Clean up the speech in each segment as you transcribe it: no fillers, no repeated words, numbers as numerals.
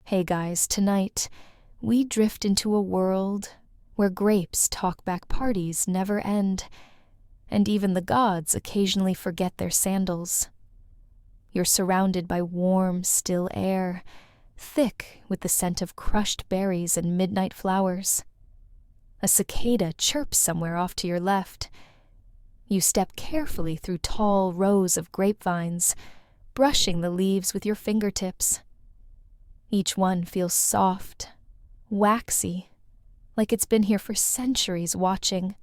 Hey guys, tonight we drift into a world where grapes talk back parties never end, and even the gods occasionally forget their sandals. You're surrounded by warm, still air, thick with the scent of crushed berries and midnight flowers. A cicada chirps somewhere off to your left. You step carefully through tall rows of grapevines, brushing the leaves with your fingertips. Each one feels soft, waxy, like it's been here for centuries watching.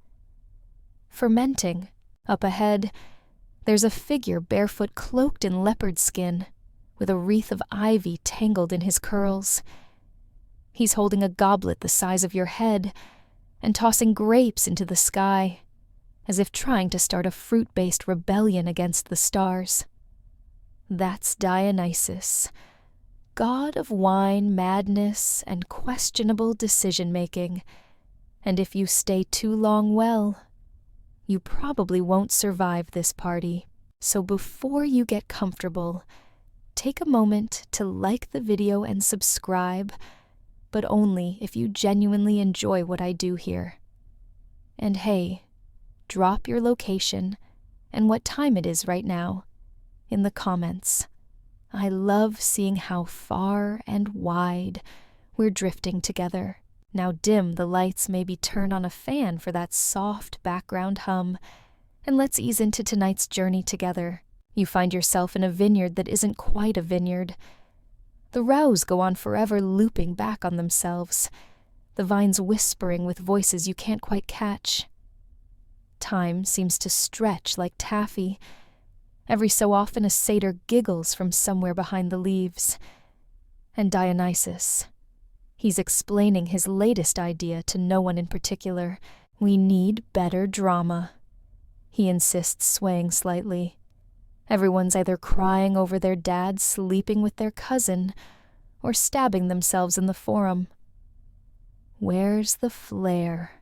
Fermenting, up ahead, there's a figure barefoot cloaked in leopard skin, with a wreath of ivy tangled in his curls. He's holding a goblet the size of your head and tossing grapes into the sky, as if trying to start a fruit-based rebellion against the stars. That's Dionysus, god of wine, madness, and questionable decision-making, and if you stay too long, well, you probably won't survive this party. So before you get comfortable, take a moment to like the video and subscribe, but only if you genuinely enjoy what I do here. And hey, drop your location and what time it is right now in the comments. I love seeing how far and wide we're drifting together. Now dim the lights, maybe turn on a fan for that soft background hum, and let's ease into tonight's journey together. You find yourself in a vineyard that isn't quite a vineyard. The rows go on forever, looping back on themselves, the vines whispering with voices you can't quite catch. Time seems to stretch like taffy. Every so often a satyr giggles from somewhere behind the leaves. And Dionysus, he's explaining his latest idea to no one in particular. We need better drama, he insists, swaying slightly. Everyone's either crying over their dad sleeping with their cousin or stabbing themselves in the forum. Where's the flair?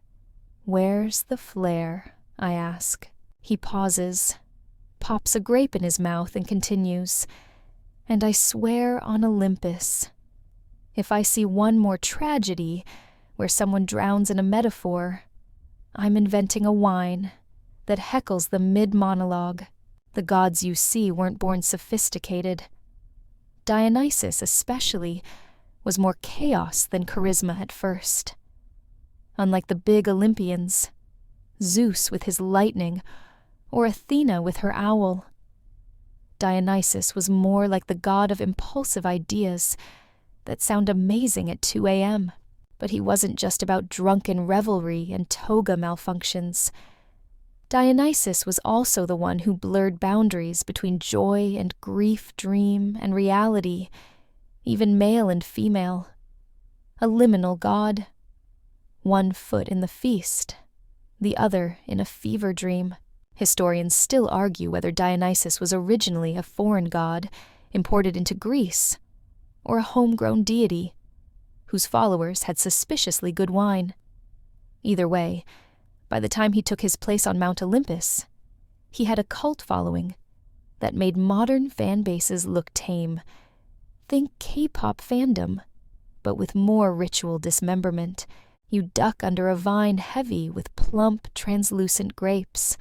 Where's the flair? I ask. He pauses, pops a grape in his mouth, and continues. And I swear on Olympus, if I see one more tragedy where someone drowns in a metaphor, I'm inventing a wine that heckles the mid-monologue. The gods you see weren't born sophisticated. Dionysus, especially, was more chaos than charisma at first. Unlike the big Olympians, Zeus with his lightning, or Athena with her owl, Dionysus was more like the god of impulsive ideas that sound amazing at 2 a.m. But he wasn't just about drunken revelry and toga malfunctions. Dionysus was also the one who blurred boundaries between joy and grief, dream and reality, even male and female. A liminal god. One foot in the feast, the other in a fever dream. Historians still argue whether Dionysus was originally a foreign god imported into Greece, or a homegrown deity whose followers had suspiciously good wine. Either way, by the time he took his place on Mount Olympus, he had a cult following that made modern fan bases look tame. Think K-pop fandom, but with more ritual dismemberment. You duck under a vine heavy with plump, translucent grapes.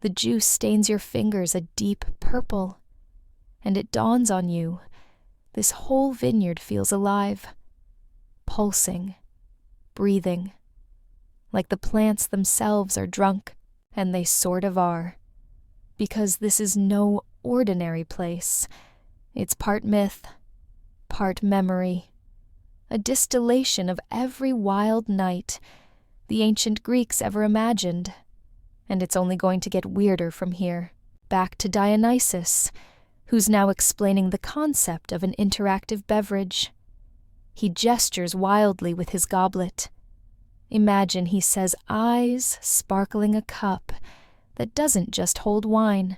The juice stains your fingers a deep purple, and it dawns on you, this whole vineyard feels alive, pulsing, breathing, like the plants themselves are drunk, and they sort of are, because this is no ordinary place. It's part myth, part memory, a distillation of every wild night the ancient Greeks ever imagined, and it's only going to get weirder from here. Back to Dionysus, who's now explaining the concept of an interactive beverage. He gestures wildly with his goblet. Imagine he says eyes sparkling a cup that doesn't just hold wine.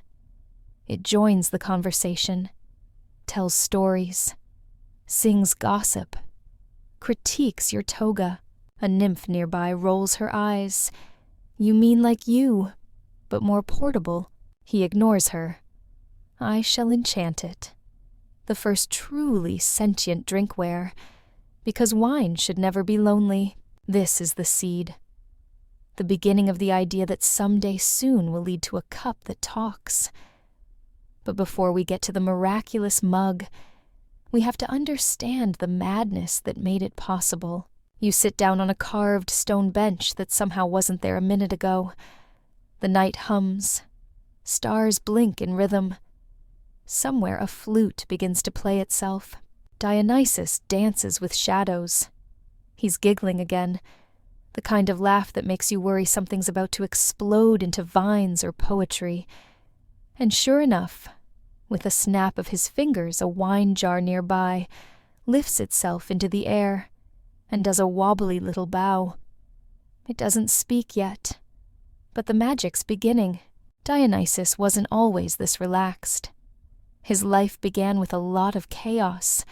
It joins the conversation, tells stories, sings gossip, critiques your toga. A nymph nearby rolls her eyes. You mean like you, but more portable. He ignores her. I shall enchant it. the first truly sentient drinkware, because wine should never be lonely. This is the seed, the beginning of the idea that someday soon will lead to a cup that talks. But before we get to the miraculous mug, we have to understand the madness that made it possible. You sit down on a carved stone bench that somehow wasn't there a minute ago. The night hums. Stars blink in rhythm. Somewhere a flute begins to play itself. Dionysus dances with shadows. He's giggling again, the kind of laugh that makes you worry something's about to explode into vines or poetry. And sure enough, with a snap of his fingers, a wine jar nearby lifts itself into the air and does a wobbly little bow. It doesn't speak yet, but the magic's beginning. Dionysus wasn't always this relaxed. His life began with a lot of chaos,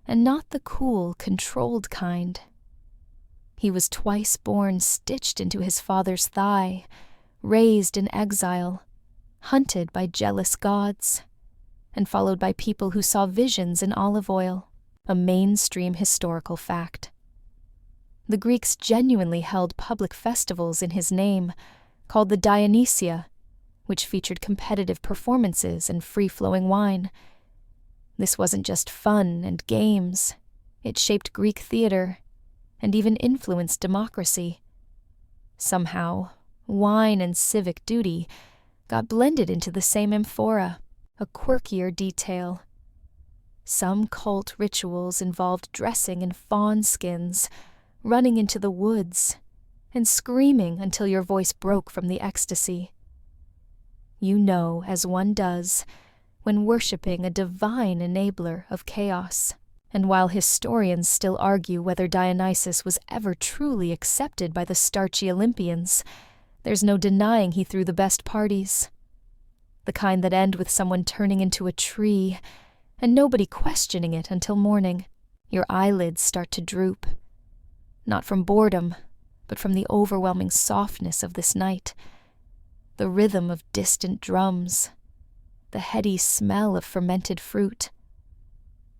and not the cool, controlled kind. He was twice born stitched into his father's thigh, raised in exile, hunted by jealous gods, and followed by people who saw visions in olive oil, a mainstream historical fact. The Greeks genuinely held public festivals in his name, called the Dionysia, which featured competitive performances and free-flowing wine. This wasn't just fun and games. It shaped Greek theater and even influenced democracy. Somehow, wine and civic duty got blended into the same amphora, a quirkier detail. Some cult rituals involved dressing in fawn skins, running into the woods, and screaming until your voice broke from the ecstasy. You know, as one does, when worshipping a divine enabler of chaos. And while historians still argue whether Dionysus was ever truly accepted by the starchy Olympians, there's no denying he threw the best parties. The kind that end with someone turning into a tree, and nobody questioning it until morning. Your eyelids start to droop. Not from boredom, but from the overwhelming softness of this night. The rhythm of distant drums, the heady smell of fermented fruit.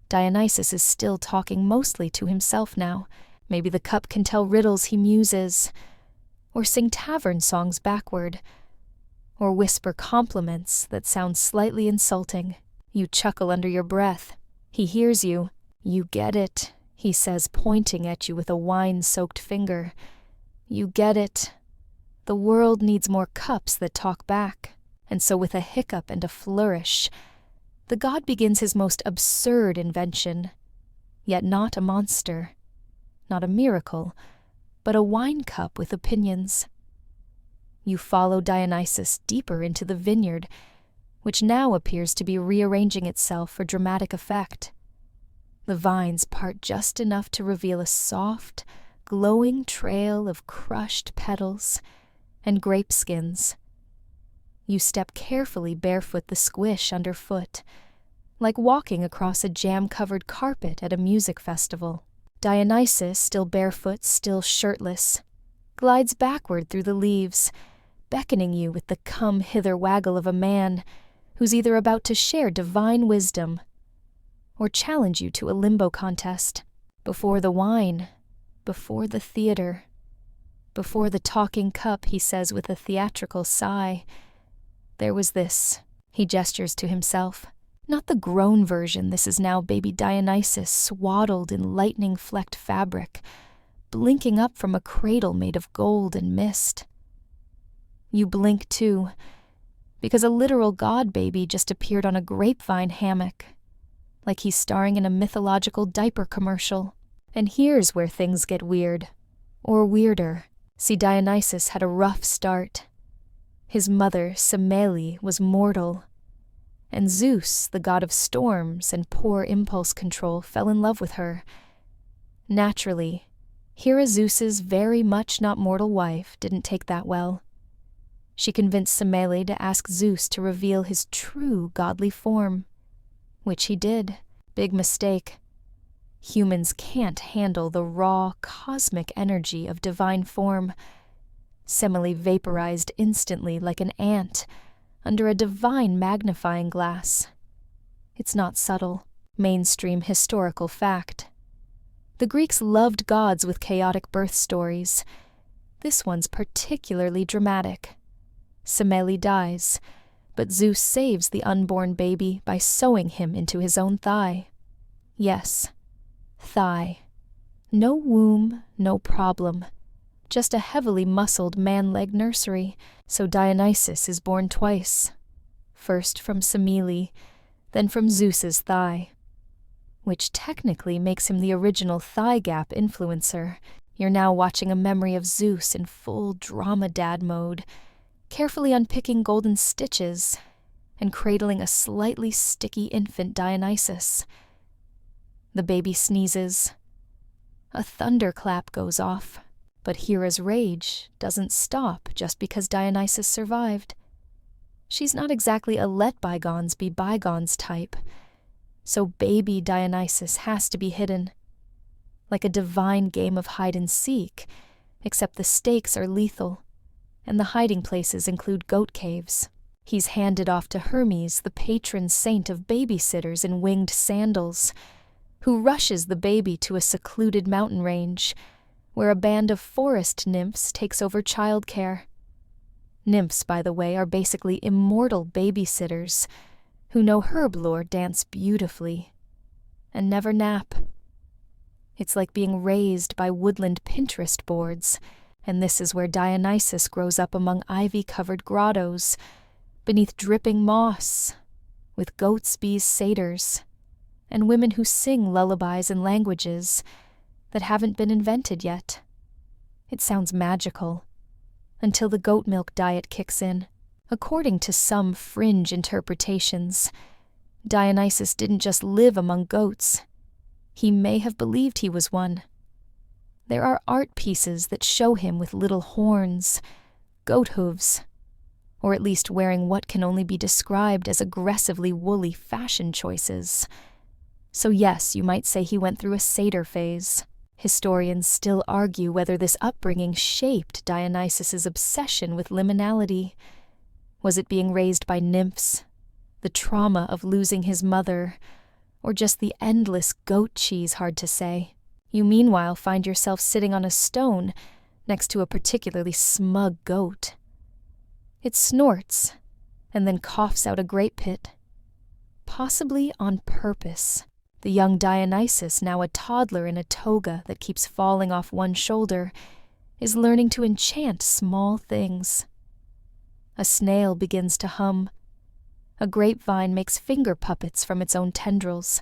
Dionysus is still talking mostly to himself now. Maybe the cup can tell riddles he muses, or sing tavern songs backward, or whisper compliments that sound slightly insulting. You chuckle under your breath. He hears you. You get it, he says, pointing at you with a wine-soaked finger. You get it. The world needs more cups that talk back. And so with a hiccup and a flourish, the god begins his most absurd invention, yet not a monster, not a miracle, but a wine cup with opinions. You follow Dionysus deeper into the vineyard, which now appears to be rearranging itself for dramatic effect. The vines part just enough to reveal a soft, glowing trail of crushed petals and grape skins. You step carefully barefoot the squish underfoot, like walking across a jam-covered carpet at a music festival. Dionysus, still barefoot, still shirtless, glides backward through the leaves, beckoning you with the come-hither waggle of a man who's either about to share divine wisdom or challenge you to a limbo contest. Before the wine, before the theater, before the talking cup, he says with a theatrical sigh, there was this. He gestures to himself. Not the grown version. This is now baby Dionysus, swaddled in lightning-flecked fabric, blinking up from a cradle made of gold and mist. You blink too, because a literal god baby just appeared on a grapevine hammock, like he's starring in a mythological diaper commercial. And here's where things get weird, or weirder. See, Dionysus had a rough start. His mother, Semele, was mortal, and Zeus, the god of storms and poor impulse control, fell in love with her. Naturally, Hera, Zeus's very much not mortal wife, didn't take that well. She convinced Semele to ask Zeus to reveal his true godly form, which he did. Big mistake. Humans can't handle the raw, cosmic energy of divine form. Semele vaporized instantly like an ant under a divine magnifying glass. It's not subtle. mainstream historical fact. The Greeks loved gods with chaotic birth stories. This one's particularly dramatic. Semele dies, but Zeus saves the unborn baby by sewing him into his own thigh. Yes, thigh. No womb, no problem. Just a heavily muscled man-leg nursery, so Dionysus is born twice. First from Semele, then from Zeus's thigh. Which technically makes him the original thigh gap influencer. You're now watching a memory of Zeus in full drama dad mode, carefully unpicking golden stitches and cradling a slightly sticky infant Dionysus. The baby sneezes. A thunderclap goes off, but Hera's rage doesn't stop just because Dionysus survived. She's not exactly a let bygones be bygones type, so baby Dionysus has to be hidden. Like a divine game of hide-and-seek, except the stakes are lethal, and the hiding places include goat caves. He's handed off to Hermes, the patron saint of babysitters in winged sandals, who rushes the baby to a secluded mountain range, where a band of forest nymphs takes over childcare. Nymphs, by the way, are basically immortal babysitters, who know herb lore dance beautifully, and never nap. It's like being raised by woodland Pinterest boards, and this is where Dionysus grows up among ivy-covered grottos, beneath dripping moss, with goats' bees satyrs, and women who sing lullabies in languages that haven't been invented yet. It sounds magical, until the goat milk diet kicks in. According to some fringe interpretations, Dionysus didn't just live among goats. He may have believed he was one. There are art pieces that show him with little horns, goat hooves, or at least wearing what can only be described as aggressively woolly fashion choices. So yes, you might say he went through a satyr phase. Historians still argue whether this upbringing shaped Dionysus's obsession with liminality. Was it being raised by nymphs, the trauma of losing his mother, or just the endless goat cheese? Hard to say. You meanwhile find yourself sitting on a stone next to a particularly smug goat. It snorts, and then coughs out a grape pit. Possibly on purpose. The young Dionysus, now a toddler in a toga that keeps falling off one shoulder, is learning to enchant small things. A snail begins to hum. A grapevine makes finger puppets from its own tendrils.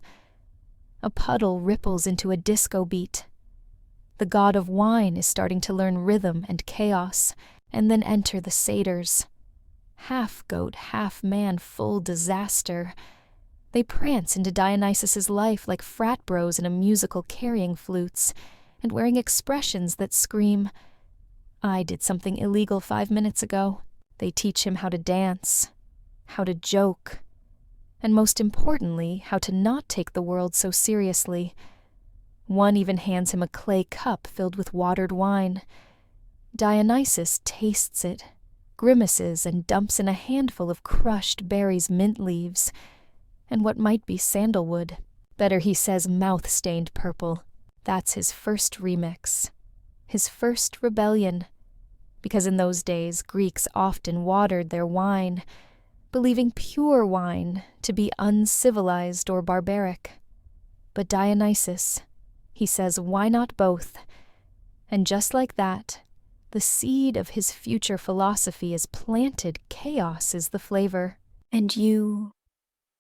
A puddle ripples into a disco beat. The god of wine is starting to learn rhythm and chaos, and then enter the satyrs. Half goat, half man, full disaster. They prance into Dionysus's life like frat bros in a musical carrying flutes, and wearing expressions that scream, "I did something illegal 5 minutes ago." They teach him how to dance, how to joke, and most importantly, how to not take the world so seriously. One even hands him a clay cup filled with watered wine. Dionysus tastes it, grimaces, and dumps in a handful of crushed berries' mint leaves, and what might be sandalwood. Better he says mouth-stained purple. That's his first remix. His first rebellion. Because in those days, Greeks often watered their wine, believing pure wine to be uncivilized or barbaric. But Dionysus, he says, why not both? And just like that, the seed of his future philosophy is planted. Chaos is the flavor. And you,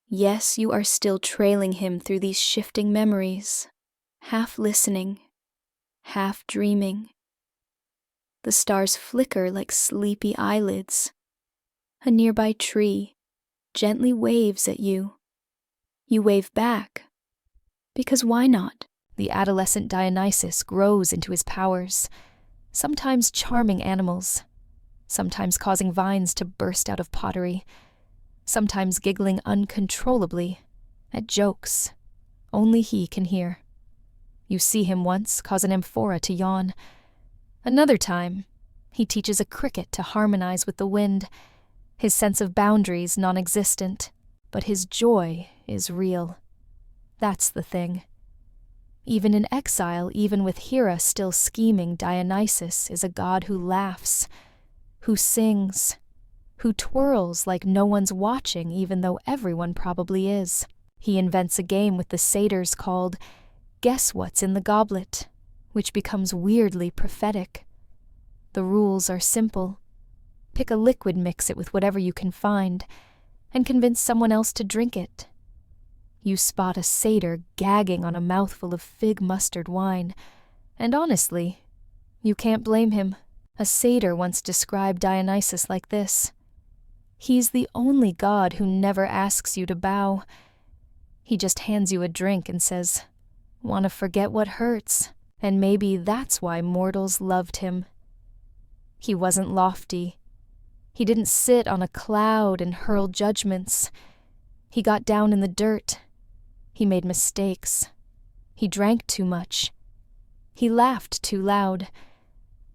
yes, you are still trailing him through these shifting memories, half listening, half dreaming. The stars flicker like sleepy eyelids. A nearby tree gently waves at you. You wave back. Because why not? The adolescent Dionysus grows into his powers, sometimes charming animals, sometimes causing vines to burst out of pottery, sometimes giggling uncontrollably at jokes only he can hear. You see him once cause an amphora to yawn. Another time, he teaches a cricket to harmonize with the wind, his sense of boundaries non-existent, but his joy is real. That's the thing. Even in exile, even with Hera still scheming, Dionysus is a god who laughs, who sings, who twirls like no one's watching even though everyone probably is. He invents a game with the satyrs called Guess What's in the Goblet, which becomes weirdly prophetic. The rules are simple. Pick a liquid, mix it with whatever you can find, and convince someone else to drink it. You spot a satyr gagging on a mouthful of fig mustard wine, and honestly, you can't blame him. A satyr once described Dionysus like this: "He's the only god who never asks you to bow. He just hands you a drink and says, 'Want to forget what hurts?' And maybe that's why mortals loved him." He wasn't lofty. He didn't sit on a cloud and hurl judgments. He got down in the dirt. He made mistakes. He drank too much. He laughed too loud.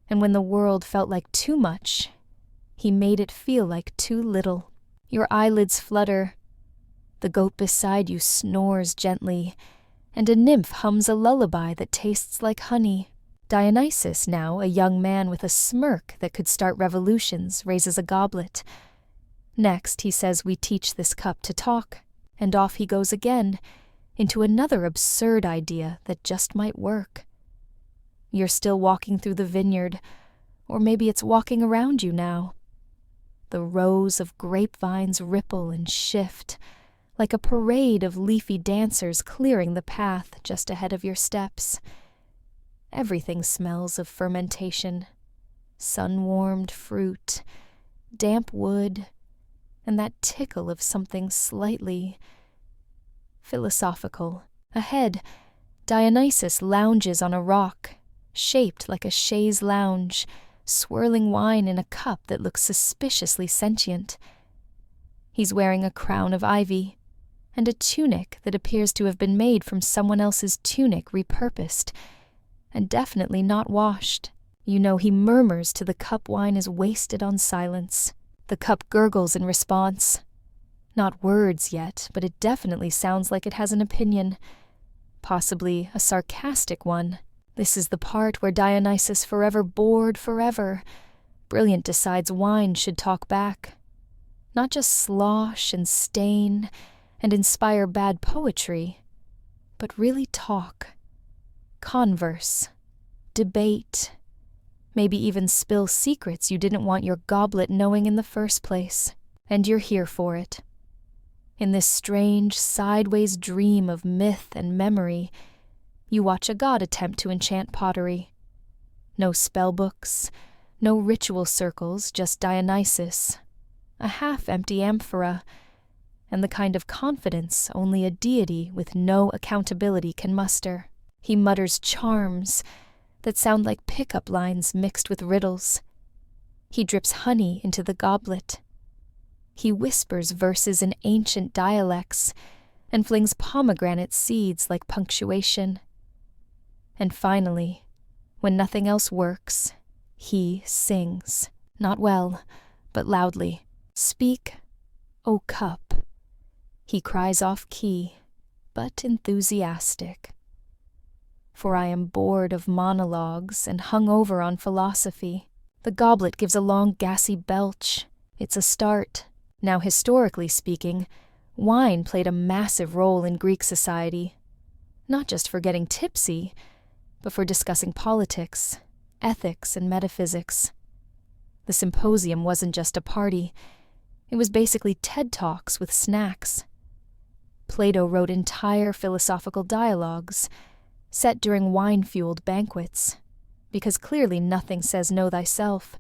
And when the world felt like too much, he made it feel like too little. Your eyelids flutter. The goat beside you snores gently, and a nymph hums a lullaby that tastes like honey. Dionysus, now a young man with a smirk that could start revolutions, raises a goblet. Next, he says we teach this cup to talk, and off he goes again, into another absurd idea that just might work. You're still walking through the vineyard, or maybe it's walking around you now. The rows of grapevines ripple and shift, like a parade of leafy dancers clearing the path just ahead of your steps. Everything smells of fermentation, sun-warmed fruit, damp wood, and that tickle of something slightly philosophical. Ahead, Dionysus lounges on a rock, shaped like a chaise lounge, swirling wine in a cup that looks suspiciously sentient. He's wearing a crown of ivy, and a tunic that appears to have been made from someone else's tunic repurposed, and definitely not washed. You know he murmurs till the cup wine is wasted on silence. The cup gurgles in response. Not words yet, but it definitely sounds like it has an opinion. Possibly a sarcastic one. This is the part where Dionysus, forever bored forever, brilliant, decides wine should talk back. Not just slosh and stain and inspire bad poetry, but really talk. Converse, debate, maybe even spill secrets you didn't want your goblet knowing in the first place, and you're here for it. In this strange, sideways dream of myth and memory, you watch a god attempt to enchant pottery. No spellbooks, no ritual circles, just Dionysus, a half-empty amphora, and the kind of confidence only a deity with no accountability can muster. He mutters charms that sound like pickup lines mixed with riddles. He drips honey into the goblet. He whispers verses in ancient dialects and flings pomegranate seeds like punctuation. And finally, when nothing else works, he sings. Not well, but loudly. "Speak, O cup." He cries off key, but enthusiastic. "For I am bored of monologues and hung over on philosophy." The goblet gives a long gassy belch. It's a start. Now, historically speaking, wine played a massive role in Greek society, not just for getting tipsy, but for discussing politics, ethics, and metaphysics. The symposium wasn't just a party. It was basically TED Talks with snacks. Plato wrote entire philosophical dialogues, set during wine-fueled banquets, because clearly nothing says know thyself,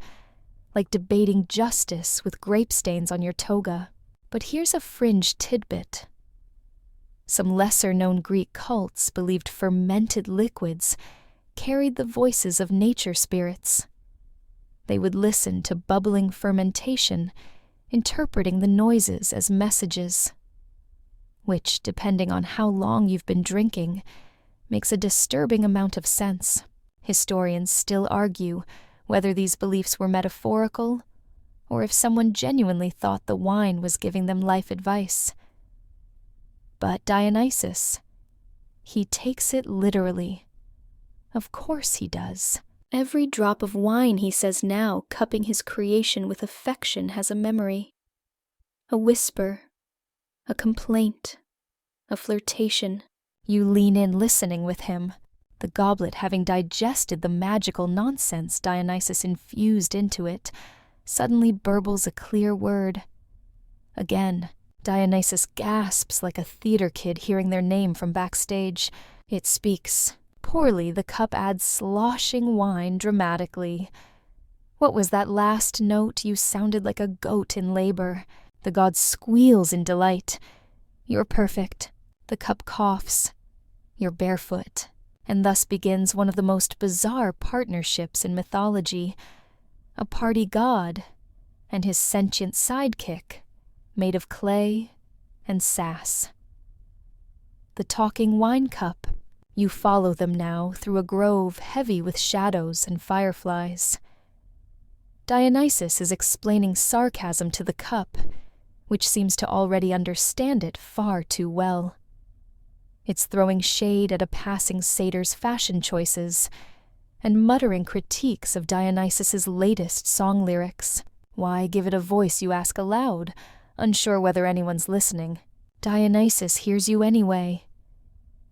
like debating justice with grape stains on your toga. But here's a fringe tidbit. Some lesser-known Greek cults believed fermented liquids carried the voices of nature spirits. They would listen to bubbling fermentation, interpreting the noises as messages, which, depending on how long you've been drinking, makes a disturbing amount of sense. Historians still argue whether these beliefs were metaphorical or if someone genuinely thought the wine was giving them life advice. But Dionysus, He takes it literally. Of course he does. Every drop of wine, he says now, cupping his creation with affection, has a memory. A whisper, a complaint, a flirtation. You lean in listening with him, the goblet having digested the magical nonsense Dionysus infused into it, suddenly burbles a clear word. Again, Dionysus gasps like a theater kid hearing their name from backstage. It speaks. Poorly, the cup adds sloshing wine dramatically. What was that last note? You sounded like a goat in labor. The god squeals in delight. You're perfect. The cup coughs. You're barefoot. And thus begins one of the most bizarre partnerships in mythology. A party god and his sentient sidekick, made of clay and sass. The talking wine cup. You follow them now through a grove heavy with shadows and fireflies. Dionysus is explaining sarcasm to the cup, which seems to already understand it far too well. It's throwing shade at a passing satyr's fashion choices and muttering critiques of Dionysus's latest song lyrics. Why give it a voice, you ask aloud, unsure whether anyone's listening. Dionysus hears you anyway.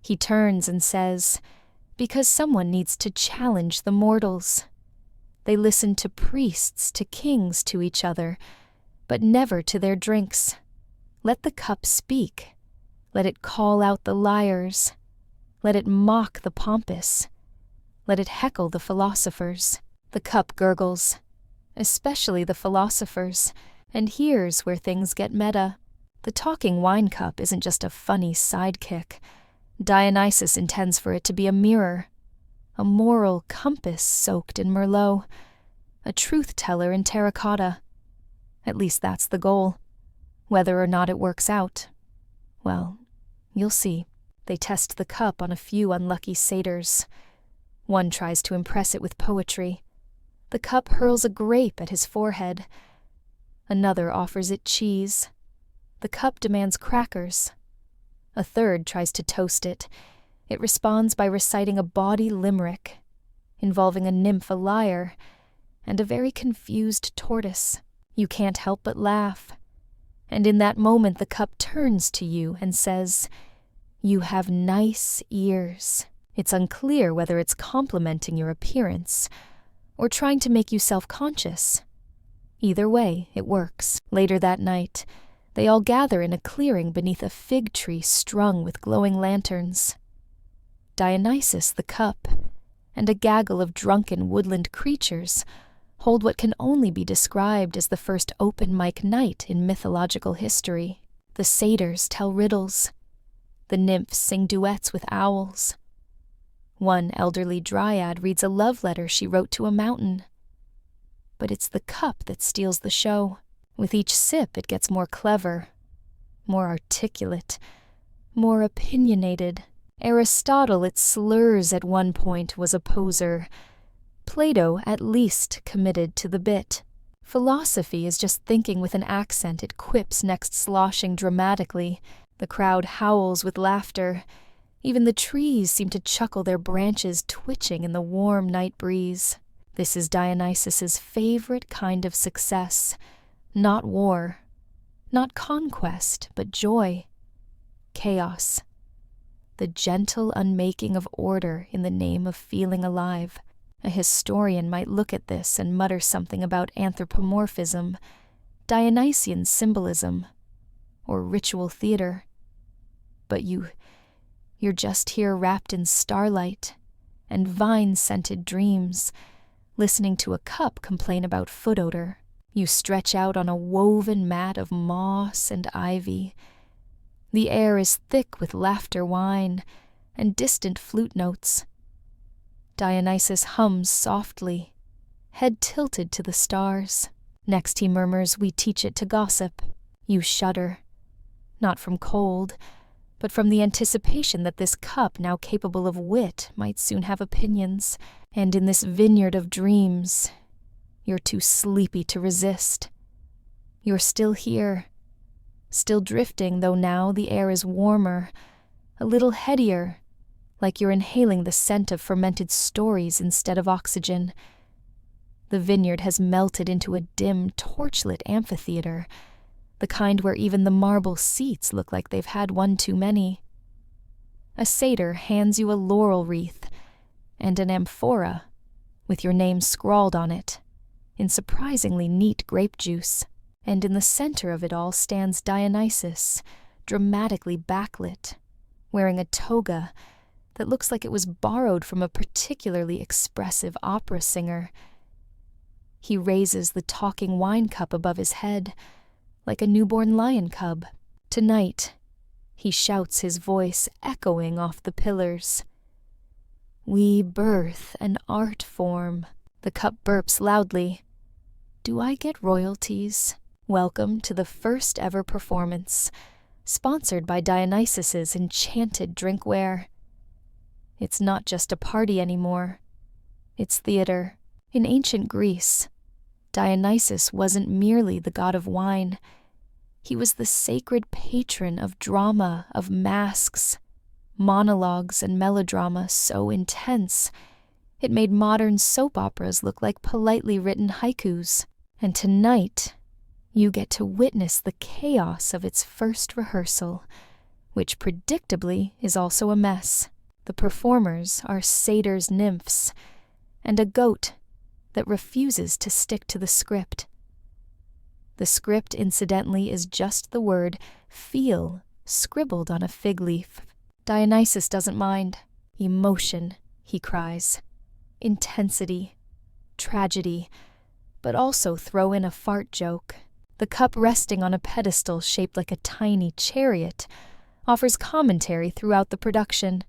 He turns and says, because someone needs to challenge the mortals. They listen to priests, to kings, to each other, but never to their drinks. Let the cup speak. Let it call out the liars. Let it mock the pompous. Let it heckle the philosophers. The cup gurgles, especially the philosophers, and here's where things get meta. The talking wine cup isn't just a funny sidekick. Dionysus intends for it to be a mirror, a moral compass soaked in Merlot, a truth-teller in terracotta. At least that's the goal. Whether or not it works out, well, you'll see. They test the cup on a few unlucky satyrs. One tries to impress it with poetry. The cup hurls a grape at his forehead. Another offers it cheese. The cup demands crackers. A third tries to toast it. It responds by reciting a bawdy limerick, involving a nymph, a lyre, and a very confused tortoise. You can't help but laugh. And in that moment the cup turns to you and says, "You have nice ears." It's unclear whether it's complimenting your appearance or trying to make you self-conscious. Either way, it works. Later that night, they all gather in a clearing beneath a fig tree strung with glowing lanterns. Dionysus, the cup, and a gaggle of drunken woodland creatures hold what can only be described as the first open mic night in mythological history. The satyrs tell riddles. The nymphs sing duets with owls. One elderly dryad reads a love letter she wrote to a mountain. But it's the cup that steals the show. With each sip, it gets more clever, more articulate, more opinionated. Aristotle, it slurs at one point, was a poser. Plato, at least, committed to the bit. Philosophy is just thinking with an accent it quips next sloshing dramatically. The crowd howls with laughter. Even the trees seem to chuckle, their branches twitching in the warm night breeze. This is Dionysus's favorite kind of success. Not war, not conquest, but joy, chaos, the gentle unmaking of order in the name of feeling alive. A historian might look at this and mutter something about anthropomorphism, Dionysian symbolism, or ritual theater. But you're just here wrapped in starlight and vine-scented dreams, listening to a cup complain about foot odor. You stretch out on a woven mat of moss and ivy. The air is thick with laughter wine and distant flute notes. Dionysus hums softly, head tilted to the stars. Next he murmurs, "We teach it to gossip." You shudder, not from cold, but from the anticipation that this cup, now capable of wit, might soon have opinions. And in this vineyard of dreams, you're too sleepy to resist. You're still here, still drifting, though now the air is warmer, a little headier, like you're inhaling the scent of fermented stories instead of oxygen. The vineyard has melted into a dim, torchlit amphitheater, the kind where even the marble seats look like they've had one too many. A satyr hands you a laurel wreath and an amphora with your name scrawled on it in surprisingly neat grape juice, and in the center of it all stands Dionysus, dramatically backlit, wearing a toga that looks like it was borrowed from a particularly expressive opera singer. He raises the talking wine cup above his head, like a newborn lion cub. Tonight, he shouts, his voice echoing off the pillars. We birth an art form. The cup burps loudly. Do I get royalties? Welcome to the first ever performance, sponsored by Dionysus's enchanted drinkware. It's not just a party anymore. It's theater. In ancient Greece, Dionysus wasn't merely the god of wine. He was the sacred patron of drama, of masks, monologues and melodrama so intense it made modern soap operas look like politely written haikus. And tonight, you get to witness the chaos of its first rehearsal, which predictably is also a mess. The performers are satyrs nymphs, and a goat that refuses to stick to the script. The script, incidentally, is just the word feel scribbled on a fig leaf. Dionysus doesn't mind. Emotion, he cries. Intensity. Tragedy. But also throw in a fart joke. The cup resting on a pedestal shaped like a tiny chariot offers commentary throughout the production.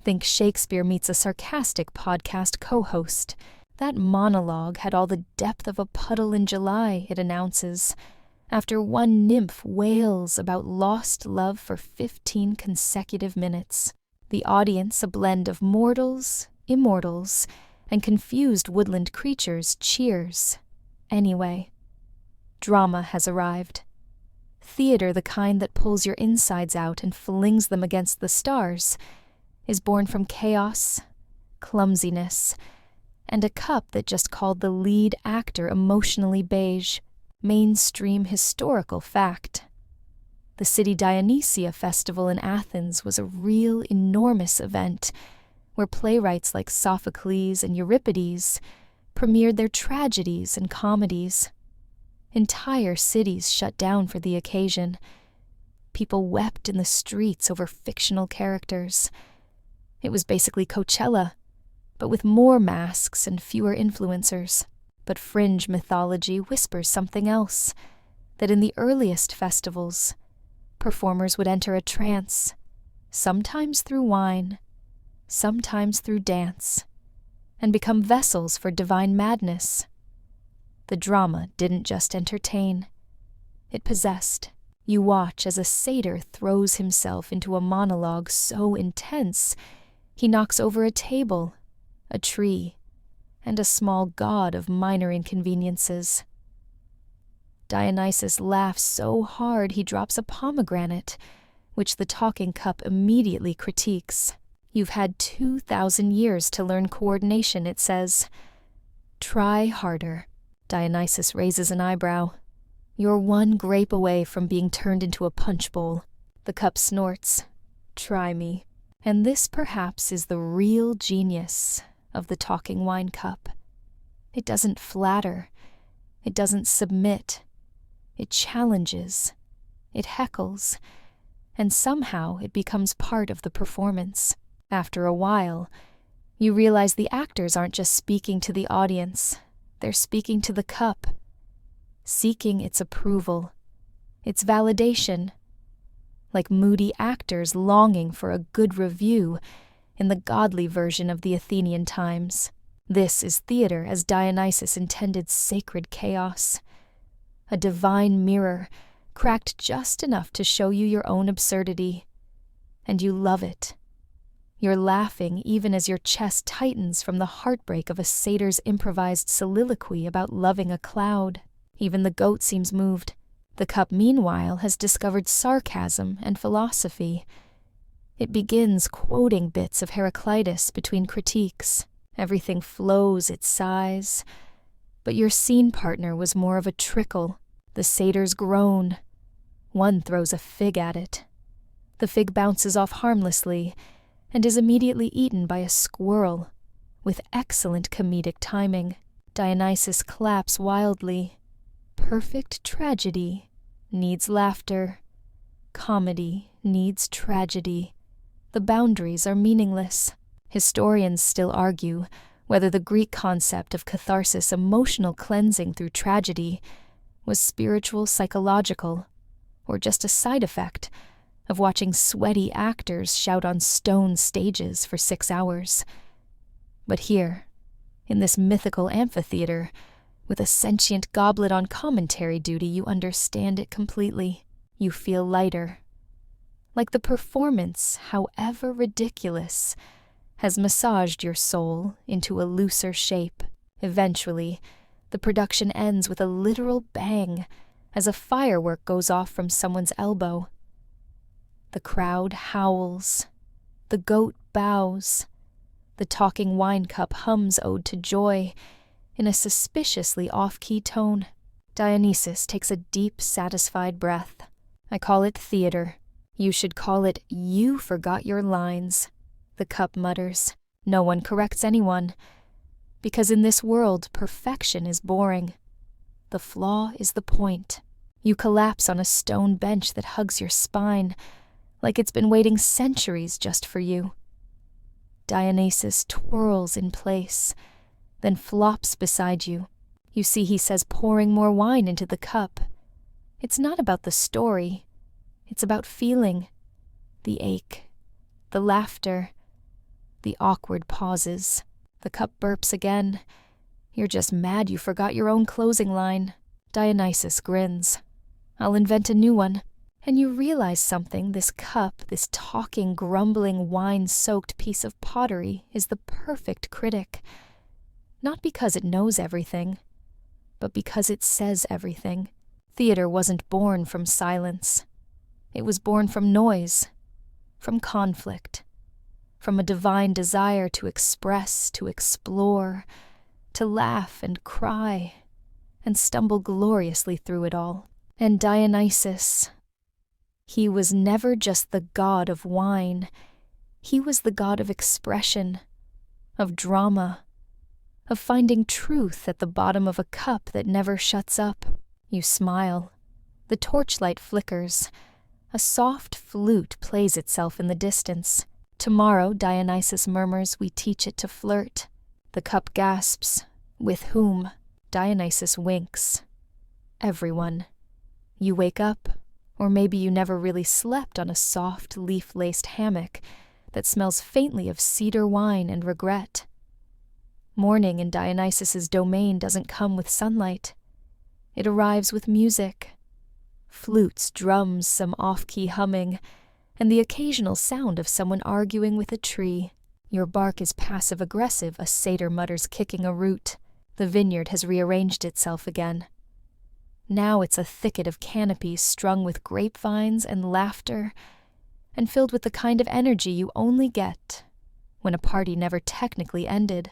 Think Shakespeare meets a sarcastic podcast co-host. That monologue had all the depth of a puddle in July, it announces, after one nymph wails about lost love for 15 consecutive minutes. The audience, a blend of mortals, immortals, and confused woodland creatures, cheers. Anyway, drama has arrived. Theater, the kind that pulls your insides out and flings them against the stars, is born from chaos, clumsiness, and a cup that just called the lead actor emotionally beige. Mainstream historical fact. The City Dionysia Festival in Athens was a real enormous event where playwrights like Sophocles and Euripides premiered their tragedies and comedies. Entire cities shut down for the occasion. People wept in the streets over fictional characters. It was basically Coachella, but with more masks and fewer influencers. But fringe mythology whispers something else, that in the earliest festivals, performers would enter a trance, sometimes through wine, sometimes through dance, and become vessels for divine madness. The drama didn't just entertain, it possessed. You watch as a satyr throws himself into a monologue so intense, he knocks over a table, a tree, and a small god of minor inconveniences. Dionysus laughs so hard he drops a pomegranate, which the talking cup immediately critiques. You've had 2,000 years to learn coordination, it says. Try harder. Dionysus raises an eyebrow. You're one grape away from being turned into a punch bowl. The cup snorts. Try me. And this perhaps is the real genius of the talking wine cup. It doesn't flatter. It doesn't submit. It challenges. It heckles. And somehow it becomes part of the performance. After a while, you realize the actors aren't just speaking to the audience. They're speaking to the cup, seeking its approval, its validation, like moody actors longing for a good review in the godly version of the Athenian times. This is theater as Dionysus intended sacred chaos. A divine mirror, cracked just enough to show you your own absurdity. And you love it. You're laughing even as your chest tightens from the heartbreak of a satyr's improvised soliloquy about loving a cloud. Even the goat seems moved. The cup, meanwhile, has discovered sarcasm and philosophy. It begins quoting bits of Heraclitus between critiques. Everything flows, it sighs. But your scene partner was more of a trickle. The satyrs groan. One throws a fig at it. The fig bounces off harmlessly and is immediately eaten by a squirrel. With excellent comedic timing, Dionysus claps wildly. Perfect tragedy needs laughter. Comedy needs tragedy. The boundaries are meaningless. Historians still argue whether the Greek concept of catharsis, emotional cleansing through tragedy, was spiritual, psychological, or just a side effect of watching sweaty actors shout on stone stages for 6 hours. But here, in this mythical amphitheater, with a sentient goblet on commentary duty, you understand it completely. You feel lighter. Like the performance, however ridiculous, has massaged your soul into a looser shape. Eventually, the production ends with a literal bang as a firework goes off from someone's elbow. The crowd howls. The goat bows. The talking wine cup hums Ode to Joy in a suspiciously off-key tone. Dionysus takes a deep, satisfied breath. I call it theater. You should call it You Forgot Your Lines. The cup mutters. No one corrects anyone. Because in this world, perfection is boring. The flaw is the point. You collapse on a stone bench that hugs your spine, like it's been waiting centuries just for you. Dionysus twirls in place, then flops beside you. You see he says pouring more wine into the cup. It's not about the story. It's about feeling. The ache. The laughter. The awkward pauses. The cup burps again. You're just mad you forgot your own closing line. Dionysus grins. I'll invent a new one. And you realize something. This cup, this talking, grumbling, wine-soaked piece of pottery is the perfect critic. Not because it knows everything, but because it says everything. Theater wasn't born from silence. It was born from noise, from conflict, from a divine desire to express, to explore, to laugh and cry, and stumble gloriously through it all. And Dionysus, he was never just the god of wine. He was the god of expression, of drama, of finding truth at the bottom of a cup that never shuts up. You smile. The torchlight flickers. A soft flute plays itself in the distance. Tomorrow, Dionysus murmurs, we teach it to flirt. The cup gasps. With whom? Dionysus winks. Everyone. You wake up, or maybe you never really slept on a soft, leaf-laced hammock that smells faintly of cedar wine and regret. Morning in Dionysus's domain doesn't come with sunlight. It arrives with music. Flutes, drums, some off-key humming, and the occasional sound of someone arguing with a tree. Your bark is passive-aggressive, a satyr mutters, kicking a root. The vineyard has rearranged itself again. Now it's a thicket of canopies strung with grapevines and laughter, and filled with the kind of energy you only get when a party never technically ended.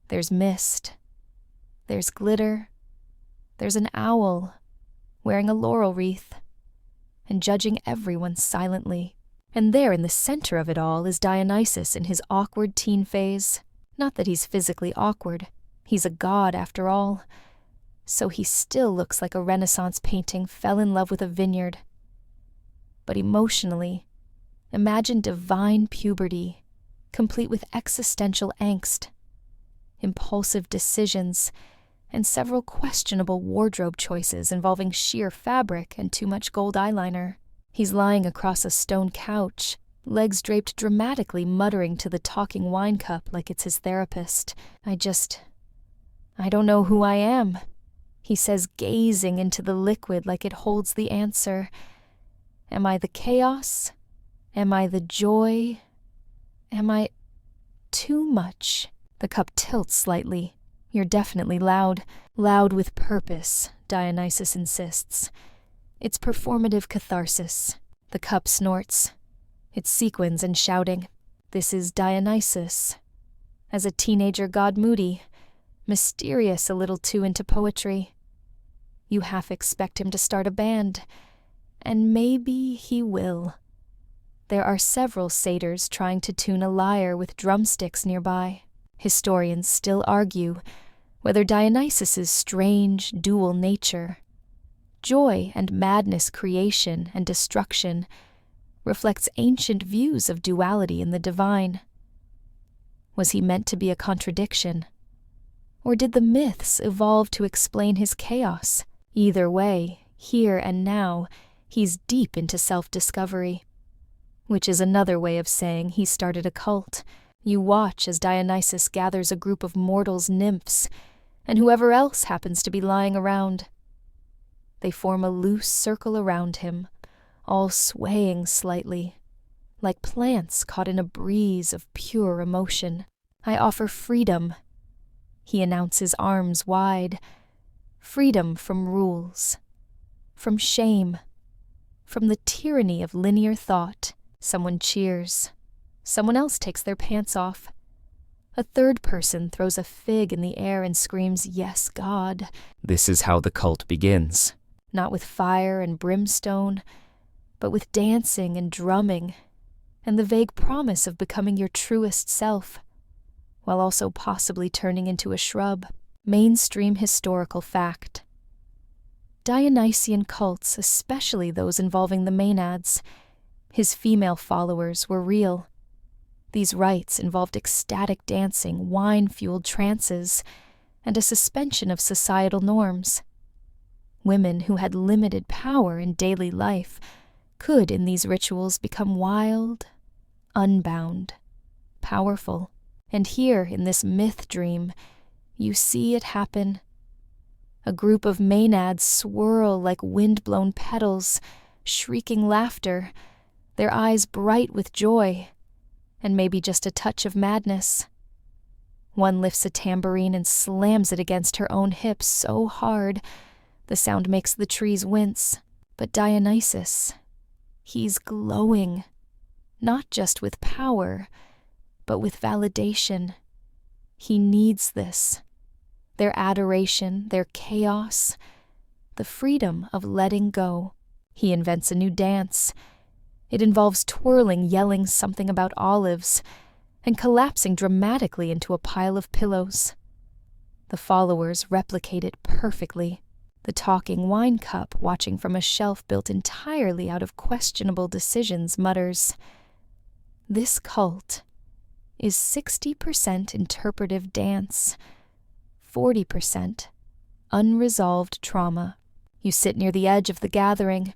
There's mist. There's glitter. There's an owl wearing a laurel wreath and judging everyone silently. And there in the center of it all is Dionysus in his awkward teen phase. Not that he's physically awkward. He's a god after all. So he still looks like a Renaissance painting fell in love with a vineyard. But emotionally, imagine divine puberty, complete with existential angst, impulsive decisions, and several questionable wardrobe choices involving sheer fabric and too much gold eyeliner. He's lying across a stone couch, legs draped dramatically, muttering to the talking wine cup like it's his therapist. I don't know who I am, he says, gazing into the liquid like it holds the answer. Am I the chaos? Am I the joy? Am I too much? The cup tilts slightly. You're definitely loud. Loud with purpose, Dionysus insists. It's performative catharsis. The cup snorts. its sequins and shouting. This is Dionysus. As a teenager, God moody, mysterious, a little too into poetry. You half expect him to start a band, and maybe he will. There are several satyrs trying to tune a lyre with drumsticks nearby. Historians still argue whether Dionysus's strange, dual nature, joy and madness, creation and destruction, reflects ancient views of duality in the divine. Was he meant to be a contradiction? Or did the myths evolve to explain his chaos? Either way, here and now, he's deep into self-discovery. Which is another way of saying he started a cult. You watch as Dionysus gathers a group of mortals, nymphs, and whoever else happens to be lying around. They form a loose circle around him, all swaying slightly, like plants caught in a breeze of pure emotion. I offer freedom. He announces, arms wide. Freedom from rules, from shame, from the tyranny of linear thought. Someone cheers. Someone else takes their pants off. A third person throws a fig in the air and screams, "Yes, God." This is how the cult begins. Not with fire and brimstone, but with dancing and drumming, and the vague promise of becoming your truest self, while also possibly turning into a shrub. Mainstream historical fact. Dionysian cults, especially those involving the Maenads, his female followers, were real. These rites involved ecstatic dancing, wine-fueled trances, and a suspension of societal norms. Women who had limited power in daily life could, in these rituals, become wild, unbound, powerful. And here, in this myth dream, you see it happen. A group of Maenads swirl like wind-blown petals, shrieking laughter, their eyes bright with joy, and maybe just a touch of madness. One lifts a tambourine and slams it against her own hips so hard, the sound makes the trees wince. But Dionysus, he's glowing, not just with power, but with validation. He needs this. Their adoration, their chaos, the freedom of letting go. He invents a new dance. It involves twirling, yelling something about olives, and collapsing dramatically into a pile of pillows. The followers replicate it perfectly. The talking wine cup, watching from a shelf built entirely out of questionable decisions, mutters, "This cult is 60% interpretive dance, 40% unresolved trauma." You sit near the edge of the gathering.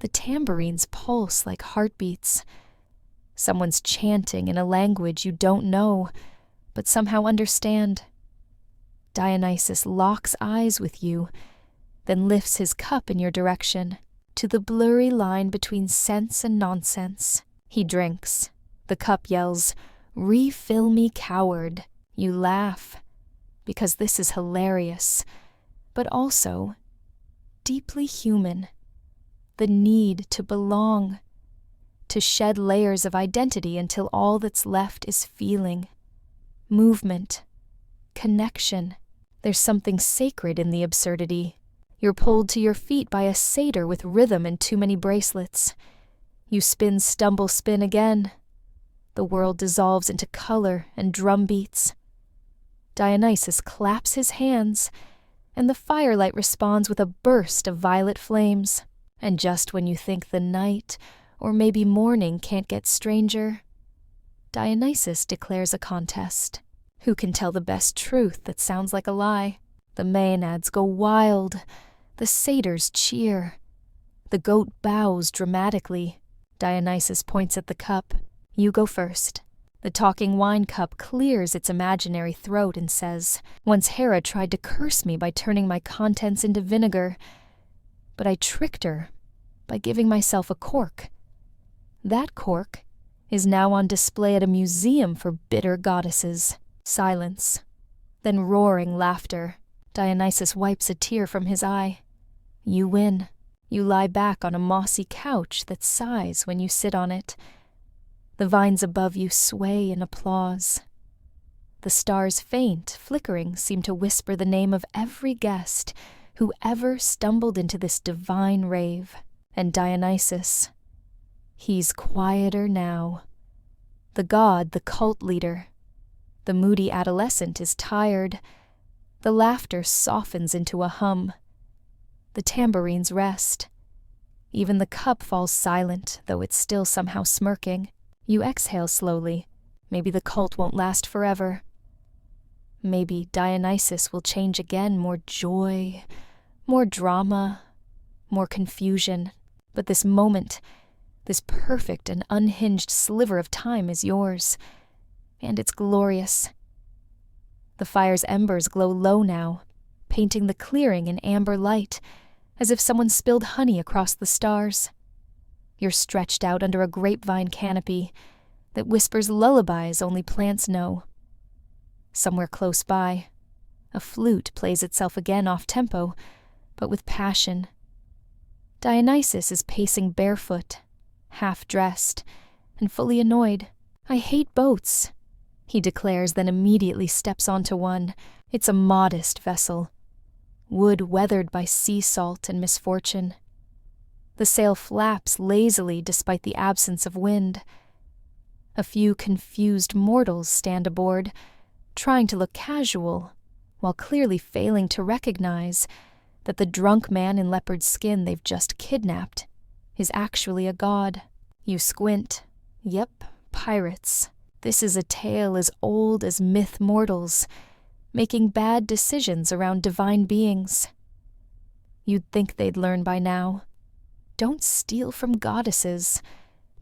The tambourines pulse like heartbeats. Someone's chanting in a language you don't know, but somehow understand. Dionysus locks eyes with you, then lifts his cup in your direction, to the blurry line between sense and nonsense. He drinks. The cup yells, "Refill me, coward." You laugh, because this is hilarious, but also deeply human. The need to belong, to shed layers of identity until all that's left is feeling, movement, connection. There's something sacred in the absurdity. You're pulled to your feet by a satyr with rhythm and too many bracelets. You spin, stumble, spin again. The world dissolves into color and drum beats. Dionysus claps his hands, and the firelight responds with a burst of violet flames. And just when you think the night, or maybe morning, can't get stranger, Dionysus declares a contest. Who can tell the best truth that sounds like a lie? The Maenads go wild. The satyrs cheer. The goat bows dramatically. Dionysus points at the cup. You go first. The talking wine cup clears its imaginary throat and says, "Once Hera tried to curse me by turning my contents into vinegar, but I tricked her by giving myself a cork. That cork is now on display at a museum for bitter goddesses." Silence. Then roaring laughter. Dionysus wipes a tear from his eye. You win. You lie back on a mossy couch that sighs when you sit on it, The vines above you sway in applause. The stars faint, flickering, seem to whisper the name of every guest who ever stumbled into this divine rave. And Dionysus, he's quieter now. The god, the cult leader. The moody adolescent is tired. The laughter softens into a hum. The tambourines rest. Even the cup falls silent, though it's still somehow smirking. You exhale slowly. Maybe the cult won't last forever. Maybe Dionysus will change again, more joy, more drama, more confusion. But this moment, this perfect and unhinged sliver of time is yours. And it's glorious. The fire's embers glow low now, painting the clearing in amber light, as if someone spilled honey across the stars. You're stretched out under a grapevine canopy that whispers lullabies only plants know. Somewhere close by, a flute plays itself again off-tempo, but with passion. Dionysus is pacing barefoot, half-dressed, and fully annoyed. "I hate boats," he declares, then immediately steps onto one. It's a modest vessel, wood weathered by sea salt and misfortune. The sail flaps lazily despite the absence of wind. A few confused mortals stand aboard, trying to look casual, while clearly failing to recognize that the drunk man in leopard skin they've just kidnapped is actually a god. You squint. Yep, pirates. This is a tale as old as myth mortals, making bad decisions around divine beings. You'd think they'd learn by now. Don't steal from goddesses.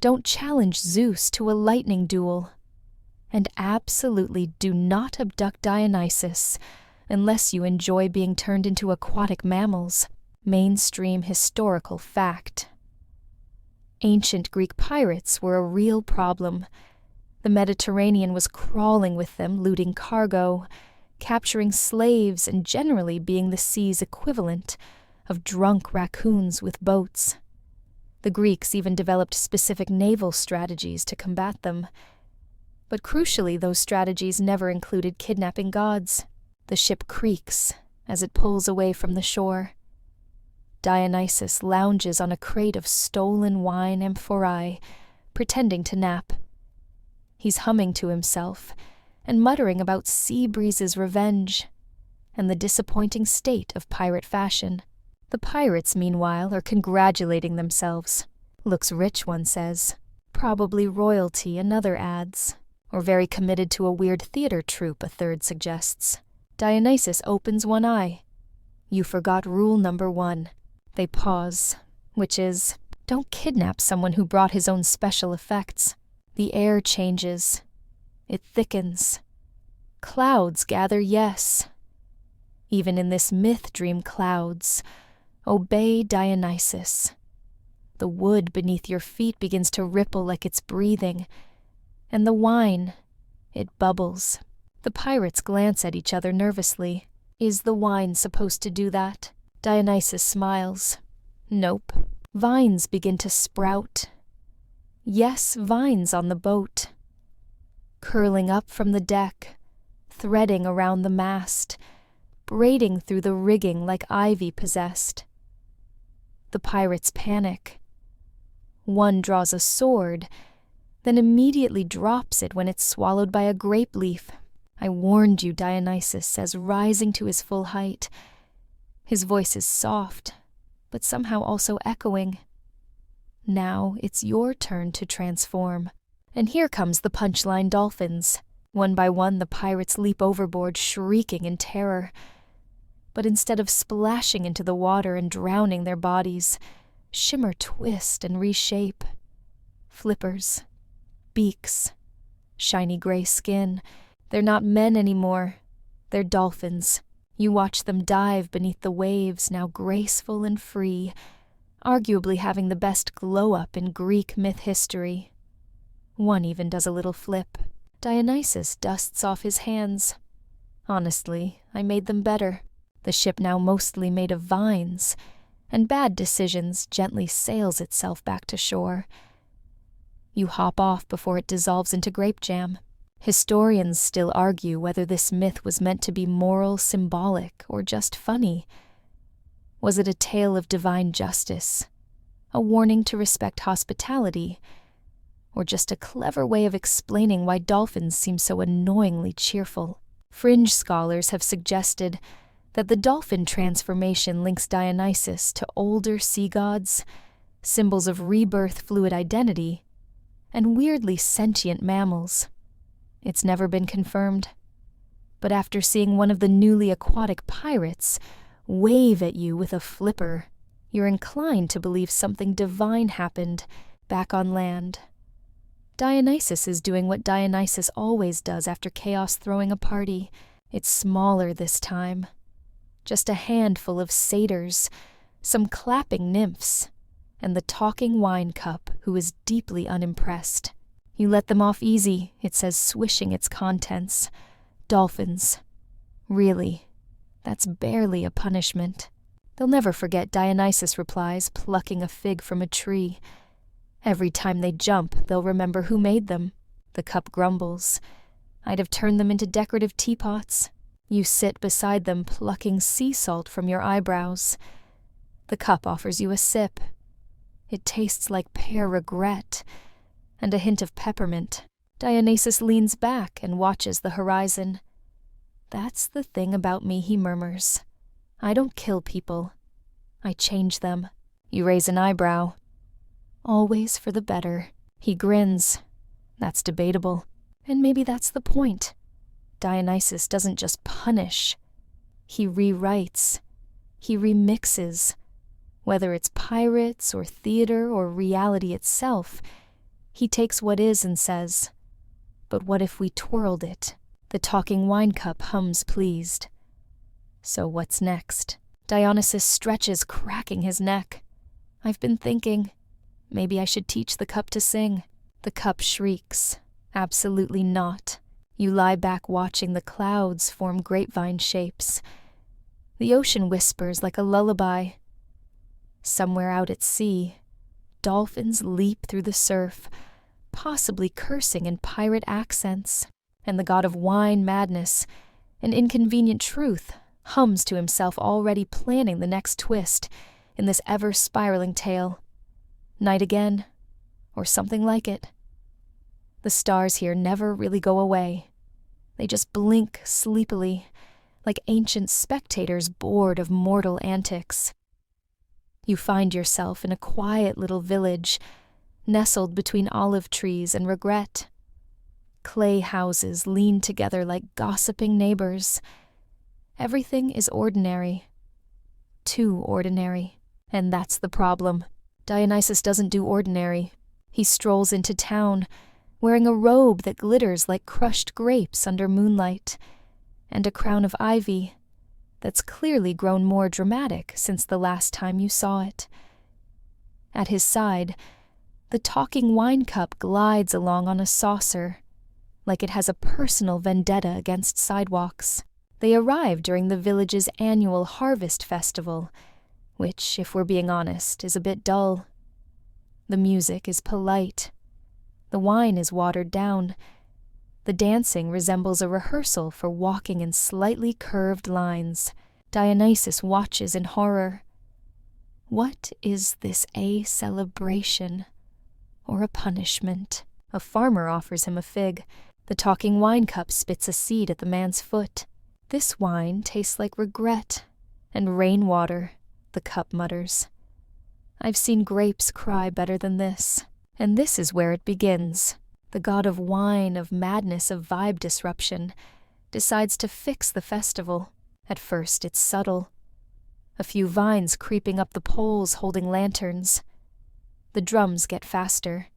Don't challenge Zeus to a lightning duel. And absolutely do not abduct Dionysus unless you enjoy being turned into aquatic mammals. Mainstream historical fact. Ancient Greek pirates were a real problem. The Mediterranean was crawling with them, looting cargo, capturing slaves, and generally being the sea's equivalent of drunk raccoons with boats. The Greeks even developed specific naval strategies to combat them. But crucially, those strategies never included kidnapping gods. The ship creaks as it pulls away from the shore. Dionysus lounges on a crate of stolen wine amphorae, pretending to nap. He's humming to himself and muttering about sea breezes' revenge and the disappointing state of pirate fashion. The pirates, meanwhile, are congratulating themselves. "Looks rich," one says. "Probably royalty," another adds. "Or very committed to a weird theater troupe," a third suggests. Dionysus opens one eye. "You forgot rule number 1. They pause, which is, don't kidnap someone who brought his own special effects. The air changes. It thickens. Clouds gather, yes. Even in this myth dream clouds. Obey Dionysus. The wood beneath your feet begins to ripple like it's breathing. And the wine, it bubbles. The pirates glance at each other nervously. Is the wine supposed to do that? Dionysus smiles. Nope. Vines begin to sprout. Yes, vines on the boat. Curling up from the deck, threading around the mast, braiding through the rigging like ivy possessed. The pirates panic. One draws a sword, then immediately drops it when it's swallowed by a grape leaf. "I warned you," Dionysus says, rising to his full height. His voice is soft, but somehow also echoing. Now it's your turn to transform. And here comes the punchline dolphins. One by one, the pirates leap overboard, shrieking in terror. But instead of splashing into the water and drowning their bodies, shimmer twist and reshape. Flippers, beaks, shiny gray skin. They're not men anymore. They're dolphins. You watch them dive beneath the waves, now graceful and free, arguably having the best glow-up in Greek myth history. One even does a little flip. Dionysus dusts off his hands. Honestly, I made them better. The ship now mostly made of vines, and bad decisions gently sails itself back to shore. You hop off before it dissolves into grape jam. Historians still argue whether this myth was meant to be moral, symbolic, or just funny. Was it a tale of divine justice, a warning to respect hospitality, or just a clever way of explaining why dolphins seem so annoyingly cheerful? Fringe scholars have suggested that the dolphin transformation links Dionysus to older sea gods, symbols of rebirth, fluid identity, and weirdly sentient mammals. It's never been confirmed. But after seeing one of the newly aquatic pirates wave at you with a flipper, you're inclined to believe something divine happened back on land. Dionysus is doing what Dionysus always does after chaos throwing a party. It's smaller this time. Just a handful of satyrs, some clapping nymphs, and the talking wine cup who is deeply unimpressed. You let them off easy, it says, swishing its contents. Dolphins. Really, that's barely a punishment. They'll never forget Dionysus replies, plucking a fig from a tree. Every time they jump, they'll remember who made them. The cup grumbles. I'd have turned them into decorative teapots. You sit beside them, plucking sea salt from your eyebrows. The cup offers you a sip. It tastes like pear regret and a hint of peppermint. Dionysus leans back and watches the horizon. That's the thing about me, he murmurs. I don't kill people. I change them. You raise an eyebrow. Always for the better. He grins. That's debatable. And maybe that's the point. Dionysus doesn't just punish. He rewrites. He remixes. Whether it's pirates or theater or reality itself, he takes what is and says, "But what if we twirled it?" The talking wine cup hums pleased. So what's next? Dionysus stretches, cracking his neck. I've been thinking, maybe I should teach the cup to sing. The cup shrieks. Absolutely not. You lie back watching the clouds form grapevine shapes. The ocean whispers like a lullaby. Somewhere out at sea, dolphins leap through the surf, possibly cursing in pirate accents, and the god of wine madness, an inconvenient truth, hums to himself, already planning the next twist in this ever-spiraling tale. Night again, or something like it. The stars here never really go away. They just blink sleepily, like ancient spectators bored of mortal antics. You find yourself in a quiet little village, nestled between olive trees and regret. Clay houses lean together like gossiping neighbors. Everything is ordinary. Too ordinary. And that's the problem. Dionysus doesn't do ordinary. He strolls into town, wearing a robe that glitters like crushed grapes under moonlight, and a crown of ivy that's clearly grown more dramatic since the last time you saw it. At his side, the talking wine cup glides along on a saucer, like it has a personal vendetta against sidewalks. They arrive during the village's annual harvest festival, which, if we're being honest, is a bit dull. The music is polite. The wine is watered down. The dancing resembles a rehearsal for walking in slightly curved lines. Dionysus watches in horror. What is this, a celebration or a punishment? A farmer offers him a fig. The talking wine cup spits a seed at the man's foot. This wine tastes like regret and rainwater, the cup mutters. I've seen grapes cry better than this. And this is where it begins. The god of wine, of madness, of vibe disruption, decides to fix the festival. At first, it's subtle. A few vines creeping up the poles holding lanterns. The drums get faster.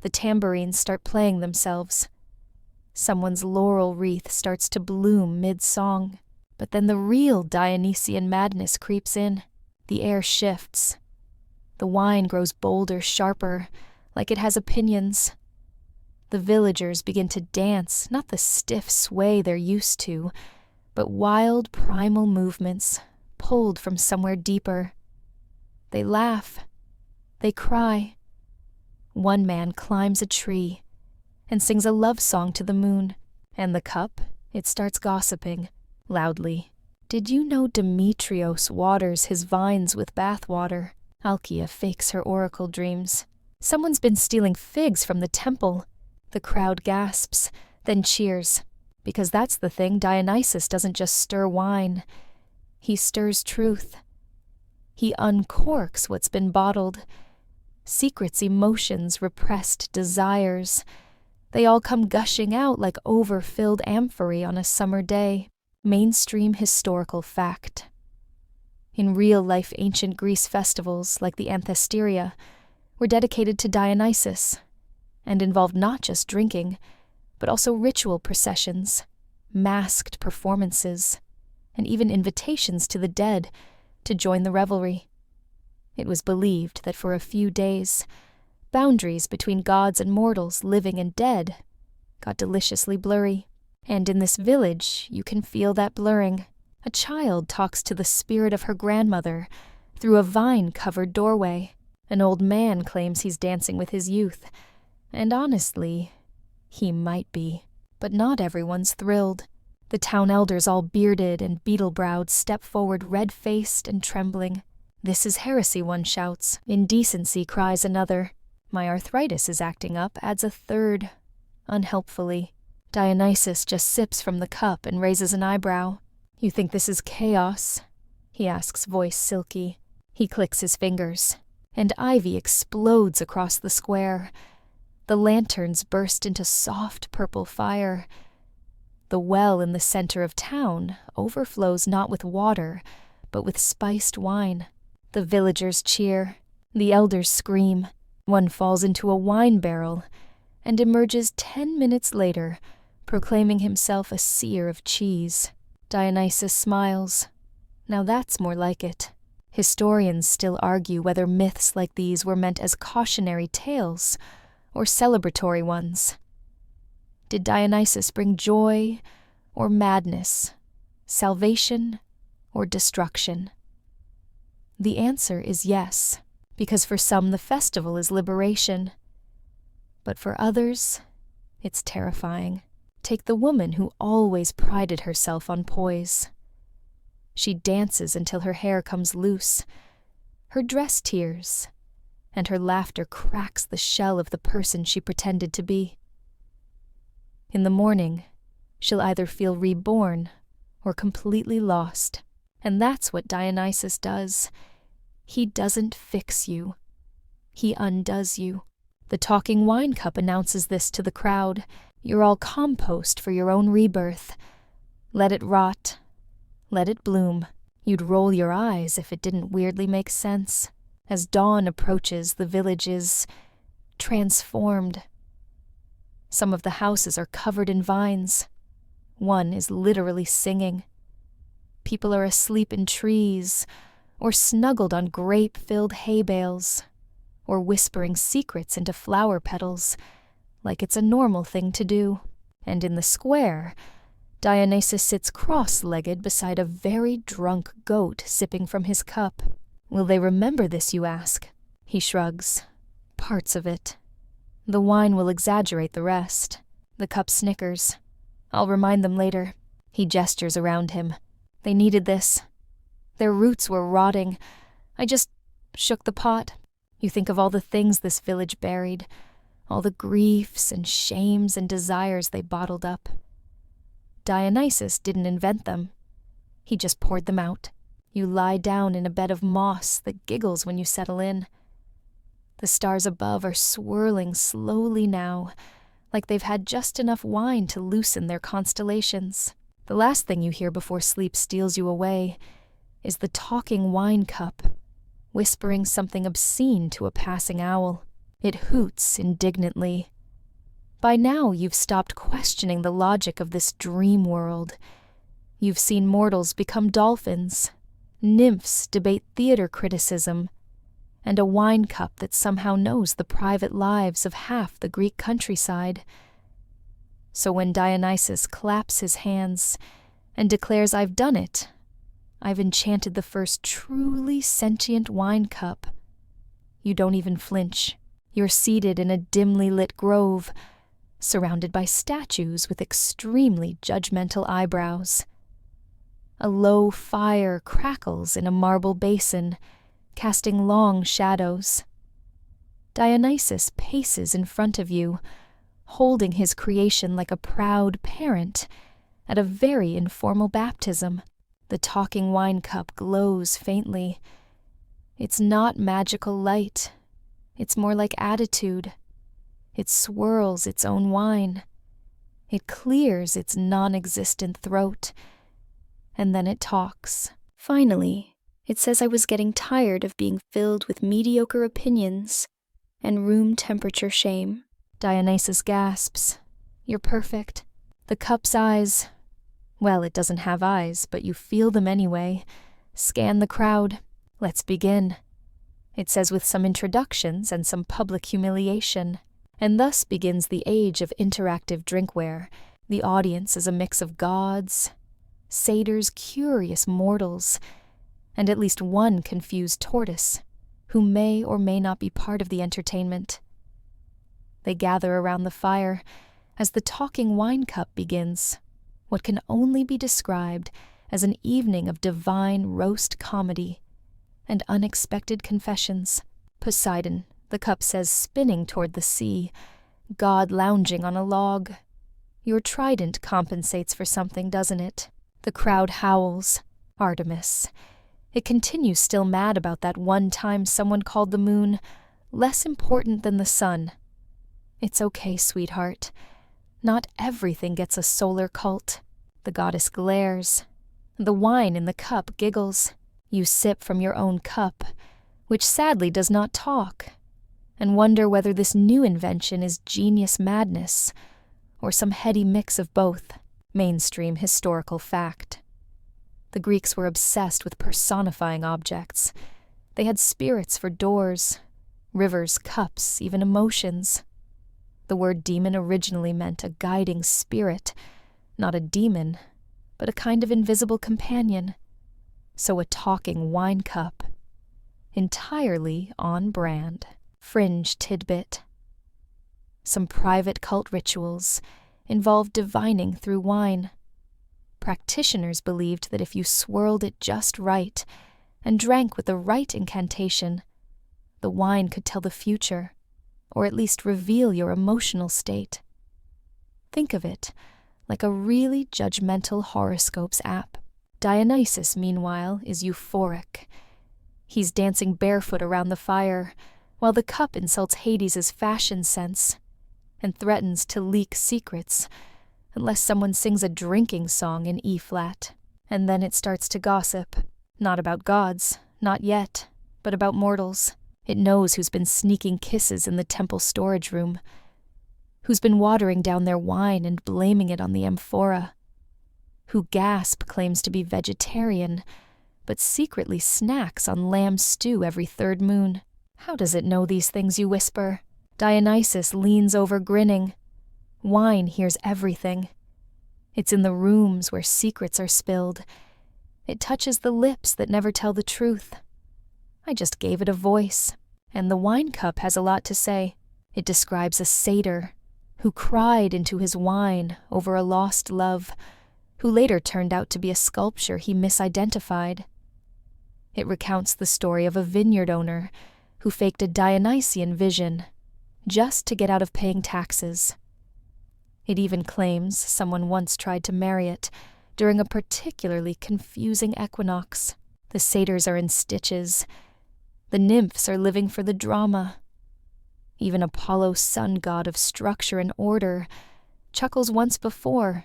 The tambourines start playing themselves. Someone's laurel wreath starts to bloom mid-song. But then the real Dionysian madness creeps in. The air shifts. The wine grows bolder, sharper, like it has opinions. The villagers begin to dance, not the stiff sway they're used to, but wild primal movements, pulled from somewhere deeper. They laugh. They cry. One man climbs a tree and sings a love song to the moon, and the cup, it starts gossiping, loudly. Did you know Demetrios waters his vines with bath water? Alkia fakes her oracle dreams. Someone's been stealing figs from the temple. The crowd gasps, then cheers, because that's the thing, Dionysus doesn't just stir wine. He stirs truth. He uncorks what's been bottled. Secrets, emotions, repressed desires. They all come gushing out like overfilled amphorae on a summer day. Mainstream historical fact. In real-life ancient Greece festivals like the Anthesteria were dedicated to Dionysus and involved not just drinking, but also ritual processions, masked performances, and even invitations to the dead to join the revelry. It was believed that for a few days, boundaries between gods and mortals, living and dead, got deliciously blurry. And in this village, you can feel that blurring. A child talks to the spirit of her grandmother through a vine-covered doorway. An old man claims he's dancing with his youth. And honestly, he might be. But not everyone's thrilled. The town elders, all bearded and beetle-browed, step forward red-faced and trembling. "This is heresy," one shouts. "Indecency," cries another. "My arthritis is acting up," adds a third, unhelpfully. Dionysus just sips from the cup and raises an eyebrow. "You think this is chaos?" he asks, voice silky. He clicks his fingers, and ivy explodes across the square. The lanterns burst into soft purple fire. The well in the center of town overflows not with water, but with spiced wine. The villagers cheer. The elders scream. One falls into a wine barrel and emerges 10 minutes later, proclaiming himself a seer of cheese. Dionysus smiles. Now that's more like it. Historians still argue whether myths like these were meant as cautionary tales or celebratory ones. Did Dionysus bring joy or madness, salvation or destruction? The answer is yes, because for some the festival is liberation. But for others, it's terrifying. Take the woman who always prided herself on poise. She dances until her hair comes loose, her dress tears, and her laughter cracks the shell of the person she pretended to be. In the morning, she'll either feel reborn or completely lost, and that's what Dionysus does. He doesn't fix you. He undoes you. The talking wine cup announces this to the crowd. You're all compost for your own rebirth. Let it rot. Let it bloom. You'd roll your eyes if it didn't weirdly make sense. As dawn approaches, the village is transformed. Some of the houses are covered in vines. One is literally singing. People are asleep in trees, or snuggled on grape-filled hay bales, or whispering secrets into flower petals, like it's a normal thing to do. And in the square, Dionysus sits cross-legged beside a very drunk goat sipping from his cup. Will they remember this, you ask? He shrugs. Parts of it. The wine will exaggerate the rest. The cup snickers. I'll remind them later. He gestures around him. They needed this. Their roots were rotting. I just shook the pot. You think of all the things this village buried, all the griefs and shames and desires they bottled up. Dionysus didn't invent them. He just poured them out. You lie down in a bed of moss that giggles when you settle in. The stars above are swirling slowly now, like they've had just enough wine to loosen their constellations. The last thing you hear before sleep steals you away is the talking wine cup, whispering something obscene to a passing owl. It hoots indignantly. By now you've stopped questioning the logic of this dream world. You've seen mortals become dolphins, nymphs debate theater criticism, and a wine cup that somehow knows the private lives of half the Greek countryside. So when Dionysus claps his hands and declares, "I've done it, I've enchanted the first truly sentient wine cup," you don't even flinch. You're seated in a dimly lit grove, surrounded by statues with extremely judgmental eyebrows. A low fire crackles in a marble basin, casting long shadows. Dionysus paces in front of you, holding his creation like a proud parent at a very informal baptism. The talking wine cup glows faintly. It's not magical light. It's more like attitude. It swirls its own wine. It clears its non-existent throat. And then it talks. Finally, it says I was getting tired of being filled with mediocre opinions and room temperature shame. Dionysus gasps. You're perfect. The cup's eyes, well, it doesn't have eyes, but you feel them anyway, scan the crowd. Let's begin. It says with some introductions and some public humiliation. And thus begins the age of interactive drinkware. The audience is a mix of gods, satyrs, curious mortals, and at least one confused tortoise, who may or may not be part of the entertainment. They gather around the fire as the talking wine cup begins, what can only be described as an evening of divine roast comedy and unexpected confessions. Poseidon, the cup says, spinning toward the sea, God lounging on a log. Your trident compensates for something, doesn't it? The crowd howls. Artemis. It continues still mad about that one time someone called the moon less important than the sun. It's okay, sweetheart. Not everything gets a solar cult. The goddess glares. The wine in the cup giggles. You sip from your own cup, which sadly does not talk, and wonder whether this new invention is genius madness or some heady mix of both. Mainstream historical fact. The Greeks were obsessed with personifying objects. They had spirits for doors, rivers, cups, even emotions. The word demon originally meant a guiding spirit, not a demon, but a kind of invisible companion. So a talking wine cup. Entirely on brand. Fringe tidbit. Some private cult rituals involved divining through wine. Practitioners believed that if you swirled it just right and drank with the right incantation, the wine could tell the future, or at least reveal your emotional state. Think of it like a really judgmental horoscopes app. Dionysus, meanwhile, is euphoric. He's dancing barefoot around the fire, while the cup insults Hades' fashion sense and threatens to leak secrets unless someone sings a drinking song in E-flat. And then it starts to gossip. Not about gods, not yet, but about mortals. It knows who's been sneaking kisses in the temple storage room, who's been watering down their wine and blaming it on the amphora, who gasp claims to be vegetarian, but secretly snacks on lamb stew every third moon. How does it know these things, you whisper? Dionysus leans over grinning. Wine hears everything. It's in the rooms where secrets are spilled. It touches the lips that never tell the truth. I just gave it a voice, and the wine cup has a lot to say. It describes a satyr who cried into his wine over a lost love, who later turned out to be a sculpture he misidentified. It recounts the story of a vineyard owner who faked a Dionysian vision just to get out of paying taxes. It even claims someone once tried to marry it during a particularly confusing equinox. The satyrs are in stitches. The nymphs are living for the drama. Even Apollo, sun god of structure and order, chuckles once before,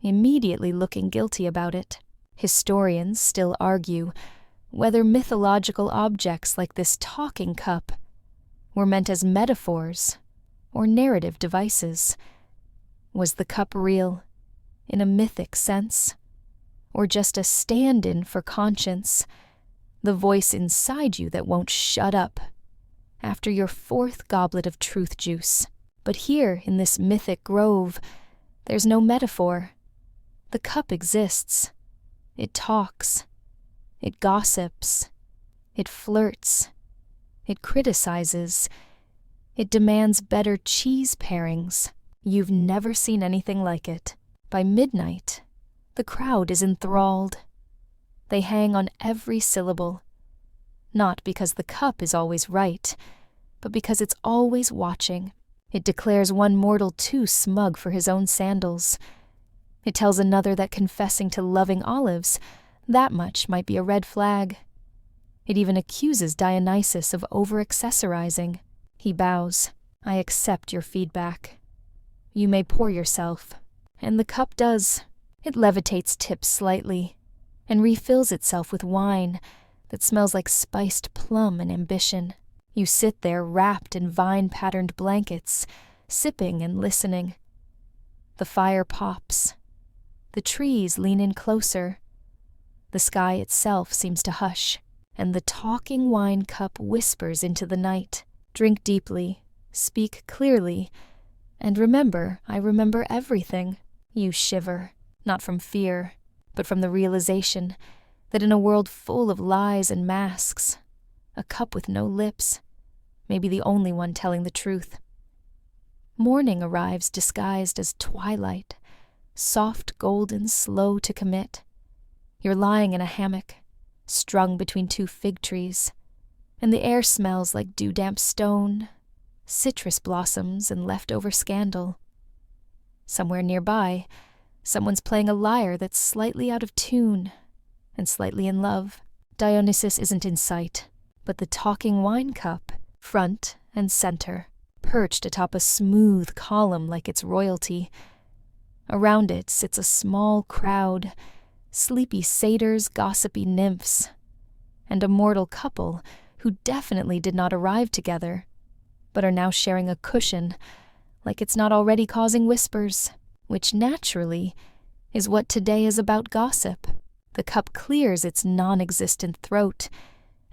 immediately looking guilty about it. Historians still argue whether mythological objects like this talking cup were meant as metaphors or narrative devices. Was the cup real, in a mythic sense, or just a stand-in for conscience, the voice inside you that won't shut up after your fourth goblet of truth juice? But here, in this mythic grove, there's no metaphor. The cup exists. It talks. It gossips. It flirts. It criticizes. It demands better cheese pairings. You've never seen anything like it. By midnight, the crowd is enthralled. They hang on every syllable, not because the cup is always right, but because it's always watching. It declares one mortal too smug for his own sandals. It tells another that confessing to loving olives, that much might be a red flag. It even accuses Dionysus of over-accessorizing. He bows. I accept your feedback. You may pour yourself. And the cup does. It levitates tips slightly and refills itself with wine that smells like spiced plum and ambition. You sit there wrapped in vine-patterned blankets, sipping and listening. The fire pops. The trees lean in closer. The sky itself seems to hush, and the talking wine cup whispers into the night. Drink deeply, speak clearly, and remember, I remember everything. You shiver, not from fear, but from the realization that in a world full of lies and masks, a cup with no lips may be the only one telling the truth. Morning arrives disguised as twilight, soft, golden, slow to commit. You're lying in a hammock, strung between two fig trees, and the air smells like dew-damp stone, citrus blossoms, and leftover scandal. Somewhere nearby, someone's playing a lyre that's slightly out of tune and slightly in love. Dionysus isn't in sight, but the talking wine cup, front and center, perched atop a smooth column like it's royalty. Around it sits a small crowd, sleepy satyrs, gossipy nymphs, and a mortal couple who definitely did not arrive together, but are now sharing a cushion, like it's not already causing whispers, which naturally is what today is about gossip. The cup clears its non-existent throat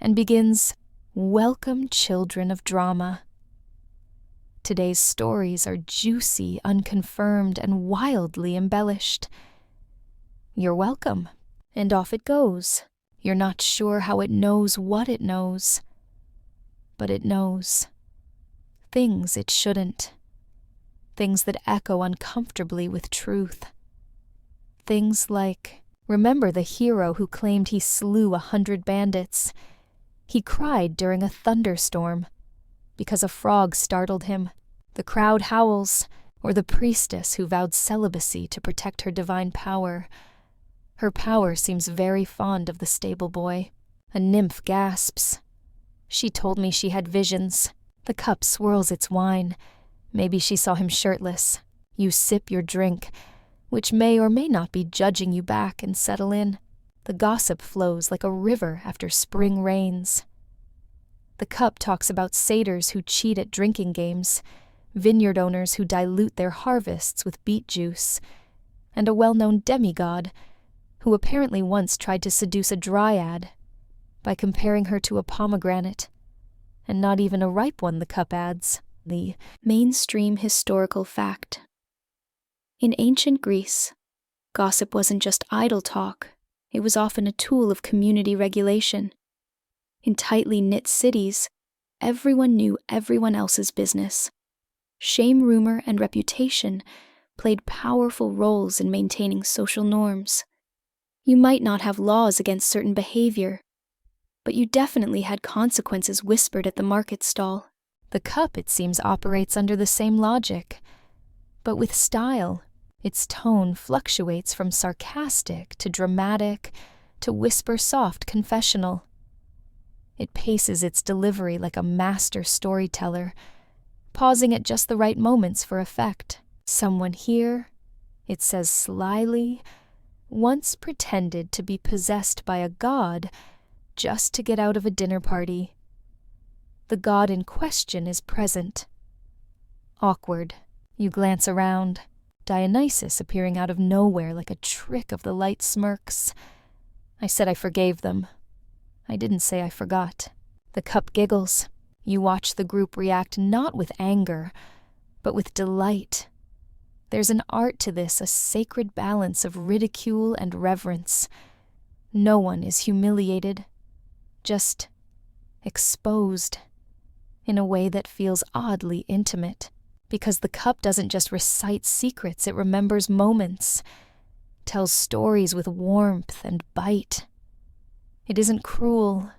and begins, "Welcome, children of drama." Today's stories are juicy, unconfirmed, and wildly embellished. You're welcome, and off it goes. You're not sure how it knows what it knows, but it knows. Things it shouldn't. Things that echo uncomfortably with truth. Things like, remember the hero who claimed he slew 100 bandits? He cried during a thunderstorm because a frog startled him. The crowd howls, or the priestess who vowed celibacy to protect her divine power. Her power seems very fond of the stable boy. A nymph gasps. She told me she had visions. The cup swirls its wine. Maybe she saw him shirtless. You sip your drink, which may or may not be judging you back, and settle in. The gossip flows like a river after spring rains. The cup talks about satyrs who cheat at drinking games, vineyard owners who dilute their harvests with beet juice, and a well-known demigod who apparently once tried to seduce a dryad by comparing her to a pomegranate, and not even a ripe one, the cup adds. The mainstream historical fact. In ancient Greece, gossip wasn't just idle talk, it was often a tool of community regulation. In tightly knit cities, everyone knew everyone else's business. Shame, rumor, and reputation played powerful roles in maintaining social norms. You might not have laws against certain behavior, but you definitely had consequences whispered at the market stall. The cup, it seems, operates under the same logic, but with style. Its tone fluctuates from sarcastic to dramatic to whisper-soft confessional. It paces its delivery like a master storyteller, pausing at just the right moments for effect. Someone here, it says slyly, once pretended to be possessed by a god just to get out of a dinner party. The god in question is present. Awkward. You glance around. Dionysus appearing out of nowhere like a trick of the light smirks. I said I forgave them. I didn't say I forgot. The cup giggles. You watch the group react not with anger, but with delight. There's an art to this, a sacred balance of ridicule and reverence. No one is humiliated, just exposed. in a way that feels oddly intimate, because the cup doesn't just recite secrets, it remembers moments, tells stories with warmth and bite. It isn't cruel.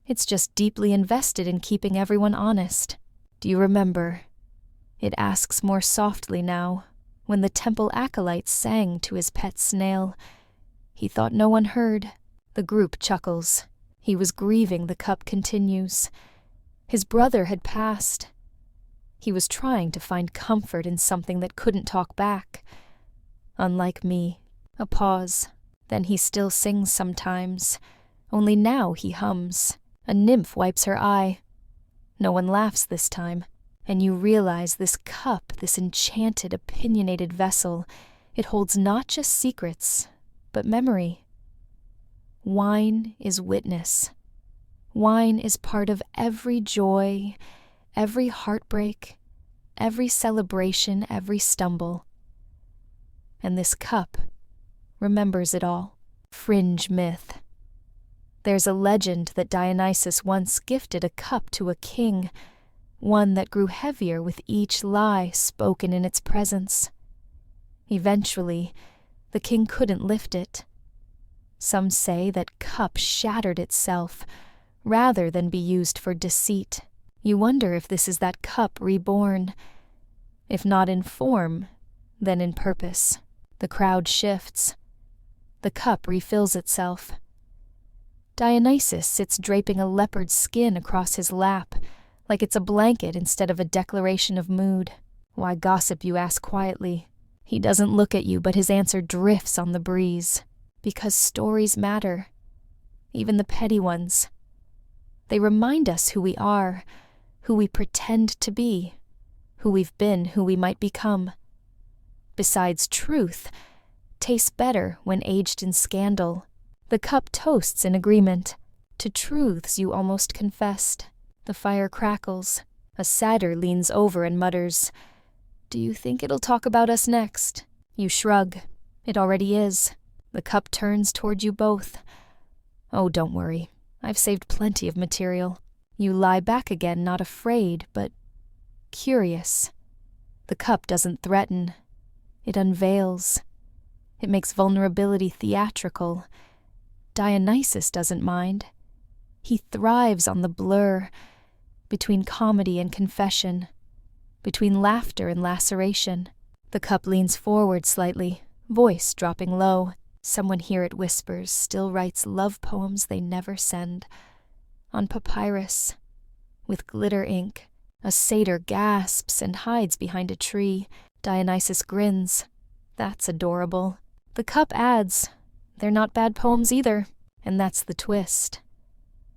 It's just deeply invested in keeping everyone honest. Do you remember? It asks more softly now, when the temple acolyte sang to his pet snail. He thought no one heard. The group chuckles. He was grieving, the cup continues. His brother had passed. He was trying to find comfort in something that couldn't talk back. Unlike me. A pause. Then he still sings sometimes. Only now he hums. A nymph wipes her eye. No one laughs this time. And you realize this cup, this enchanted, opinionated vessel, it holds not just secrets, but memory. Wine is witness. Wine is part of every joy, every heartbreak, every celebration, every stumble. And this cup remembers it all. Fringe myth. There's a legend that Dionysus once gifted a cup to a king, one that grew heavier with each lie spoken in its presence. Eventually, the king couldn't lift it. Some say that cup shattered itself, rather than be used for deceit. You wonder if this is that cup reborn. If not in form, then in purpose. The crowd shifts. The cup refills itself. Dionysus sits draping a leopard skin across his lap, like it's a blanket instead of a declaration of mood. Why gossip, you ask quietly? He doesn't look at you, but his answer drifts on the breeze. Because stories matter. Even the petty ones. They remind us who we are, who we pretend to be, who we've been, who we might become. Besides, truth tastes better when aged in scandal. The cup toasts in agreement to truths you almost confessed. The fire crackles. A satyr leans over and mutters, "Do you think it'll talk about us next?" You shrug. It already is. The cup turns toward you both. "Oh, don't worry. I've saved plenty of material." You lie back again, not afraid, but curious. The cup doesn't threaten. It unveils. It makes vulnerability theatrical. Dionysus doesn't mind. He thrives on the blur, between comedy and confession, between laughter and laceration. The cup leans forward slightly, voice dropping low. Someone here, it whispers, still writes love poems they never send. On papyrus, with glitter ink, a satyr gasps and hides behind a tree. Dionysus grins. That's adorable. The cup adds, "They're not bad poems either." And that's the twist.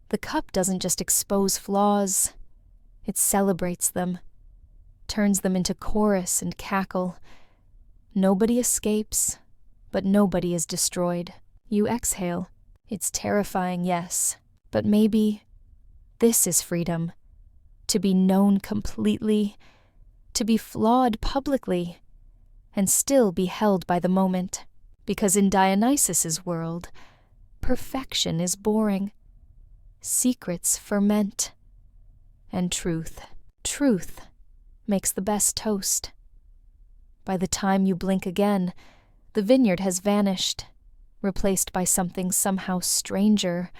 The cup doesn't just expose flaws. It celebrates them, turns them into chorus and cackle. Nobody escapes, but nobody is destroyed. You exhale. It's terrifying, yes, but maybe this is freedom. To be known completely, to be flawed publicly, and still be held by the moment. Because in Dionysus's world, perfection is boring. Secrets ferment. And truth makes the best toast. By the time you blink again, the vineyard has vanished, replaced by something somehow stranger.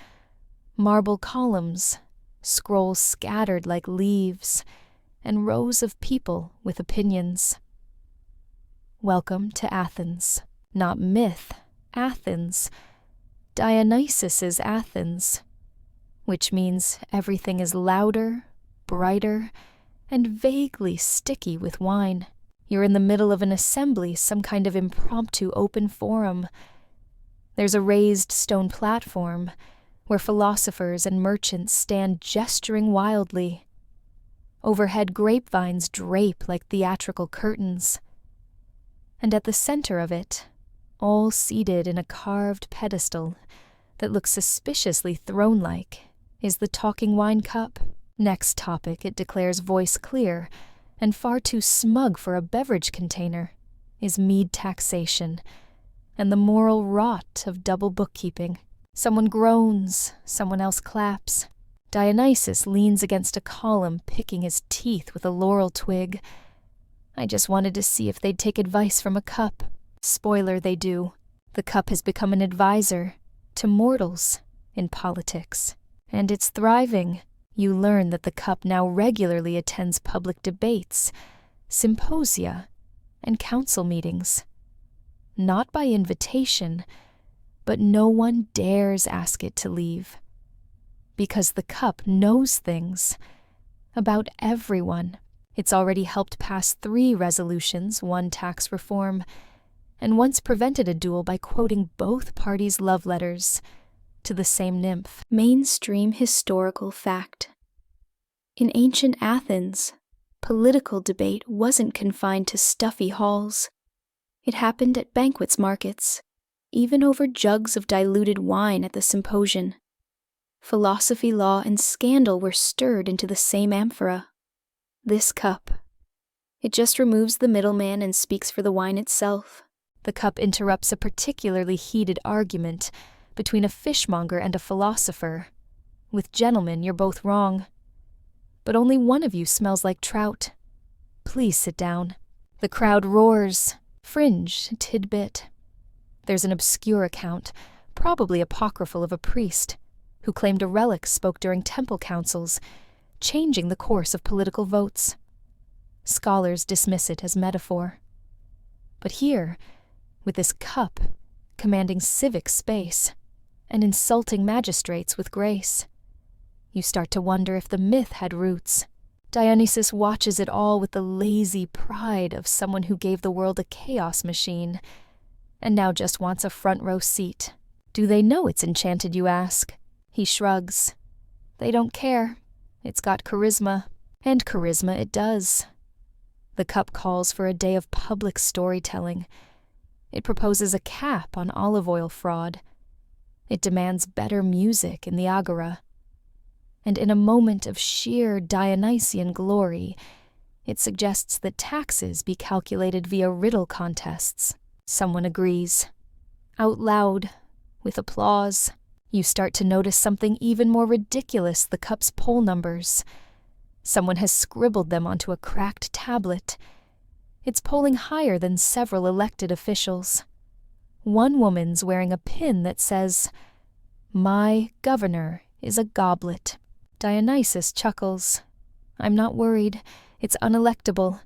Marble columns, scrolls scattered like leaves, and rows of people with opinions. Welcome to Athens. Not myth, Athens. Dionysus's Athens. Which means everything is louder, brighter, and vaguely sticky with wine. You're in the middle of an assembly, some kind of impromptu open forum. There's a raised stone platform where philosophers and merchants stand gesturing wildly. Overhead grapevines drape like theatrical curtains. And at the center of it, all seated in a carved pedestal that looks suspiciously throne-like, is the talking wine cup. Next topic, it declares voice clear, and far too smug for a beverage container, is mead taxation, and the moral rot of double bookkeeping. Someone groans, someone else claps. Dionysus leans against a column, picking his teeth with a laurel twig. I just wanted to see if they'd take advice from a cup. Spoiler, they do. The cup has become an advisor to mortals in politics. And it's thriving. You learn that the cup now regularly attends public debates, symposia, and council meetings. Not by invitation, but no one dares ask it to leave. Because the cup knows things about everyone. It's already helped pass 3 resolutions, 1 tax reform, and once prevented a duel by quoting both parties' love letters to the same nymph. Mainstream historical fact. In ancient Athens, political debate wasn't confined to stuffy halls. It happened at banquets markets, even over jugs of diluted wine at the symposium. Philosophy, law, and scandal were stirred into the same amphora. This cup. It just removes the middleman and speaks for the wine itself. The cup interrupts a particularly heated argument between a fishmonger and a philosopher. With gentlemen, you're both wrong. But only one of you smells like trout. Please sit down. The crowd roars. Fringe, tidbit. There's an obscure account, probably apocryphal, of a priest who claimed a relic spoke during temple councils, changing the course of political votes. Scholars dismiss it as metaphor. But here, with this cup commanding civic space and insulting magistrates with grace, you start to wonder if the myth had roots. Dionysus watches it all with the lazy pride of someone who gave the world a chaos machine and now just wants a front-row seat. Do they know it's enchanted, you ask? He shrugs. They don't care. It's got charisma, and charisma it does. The cup calls for a day of public storytelling. It proposes a cap on olive oil fraud. It demands better music in the agora. And in a moment of sheer Dionysian glory, it suggests that taxes be calculated via riddle contests. Someone agrees. Out loud, with applause, you start to notice something even more ridiculous: the cup's poll numbers. Someone has scribbled them onto a cracked tablet. It's polling higher than several elected officials. One woman's wearing a pin that says, "My governor is a goblet." Dionysus chuckles. I'm not worried. It's unelectable.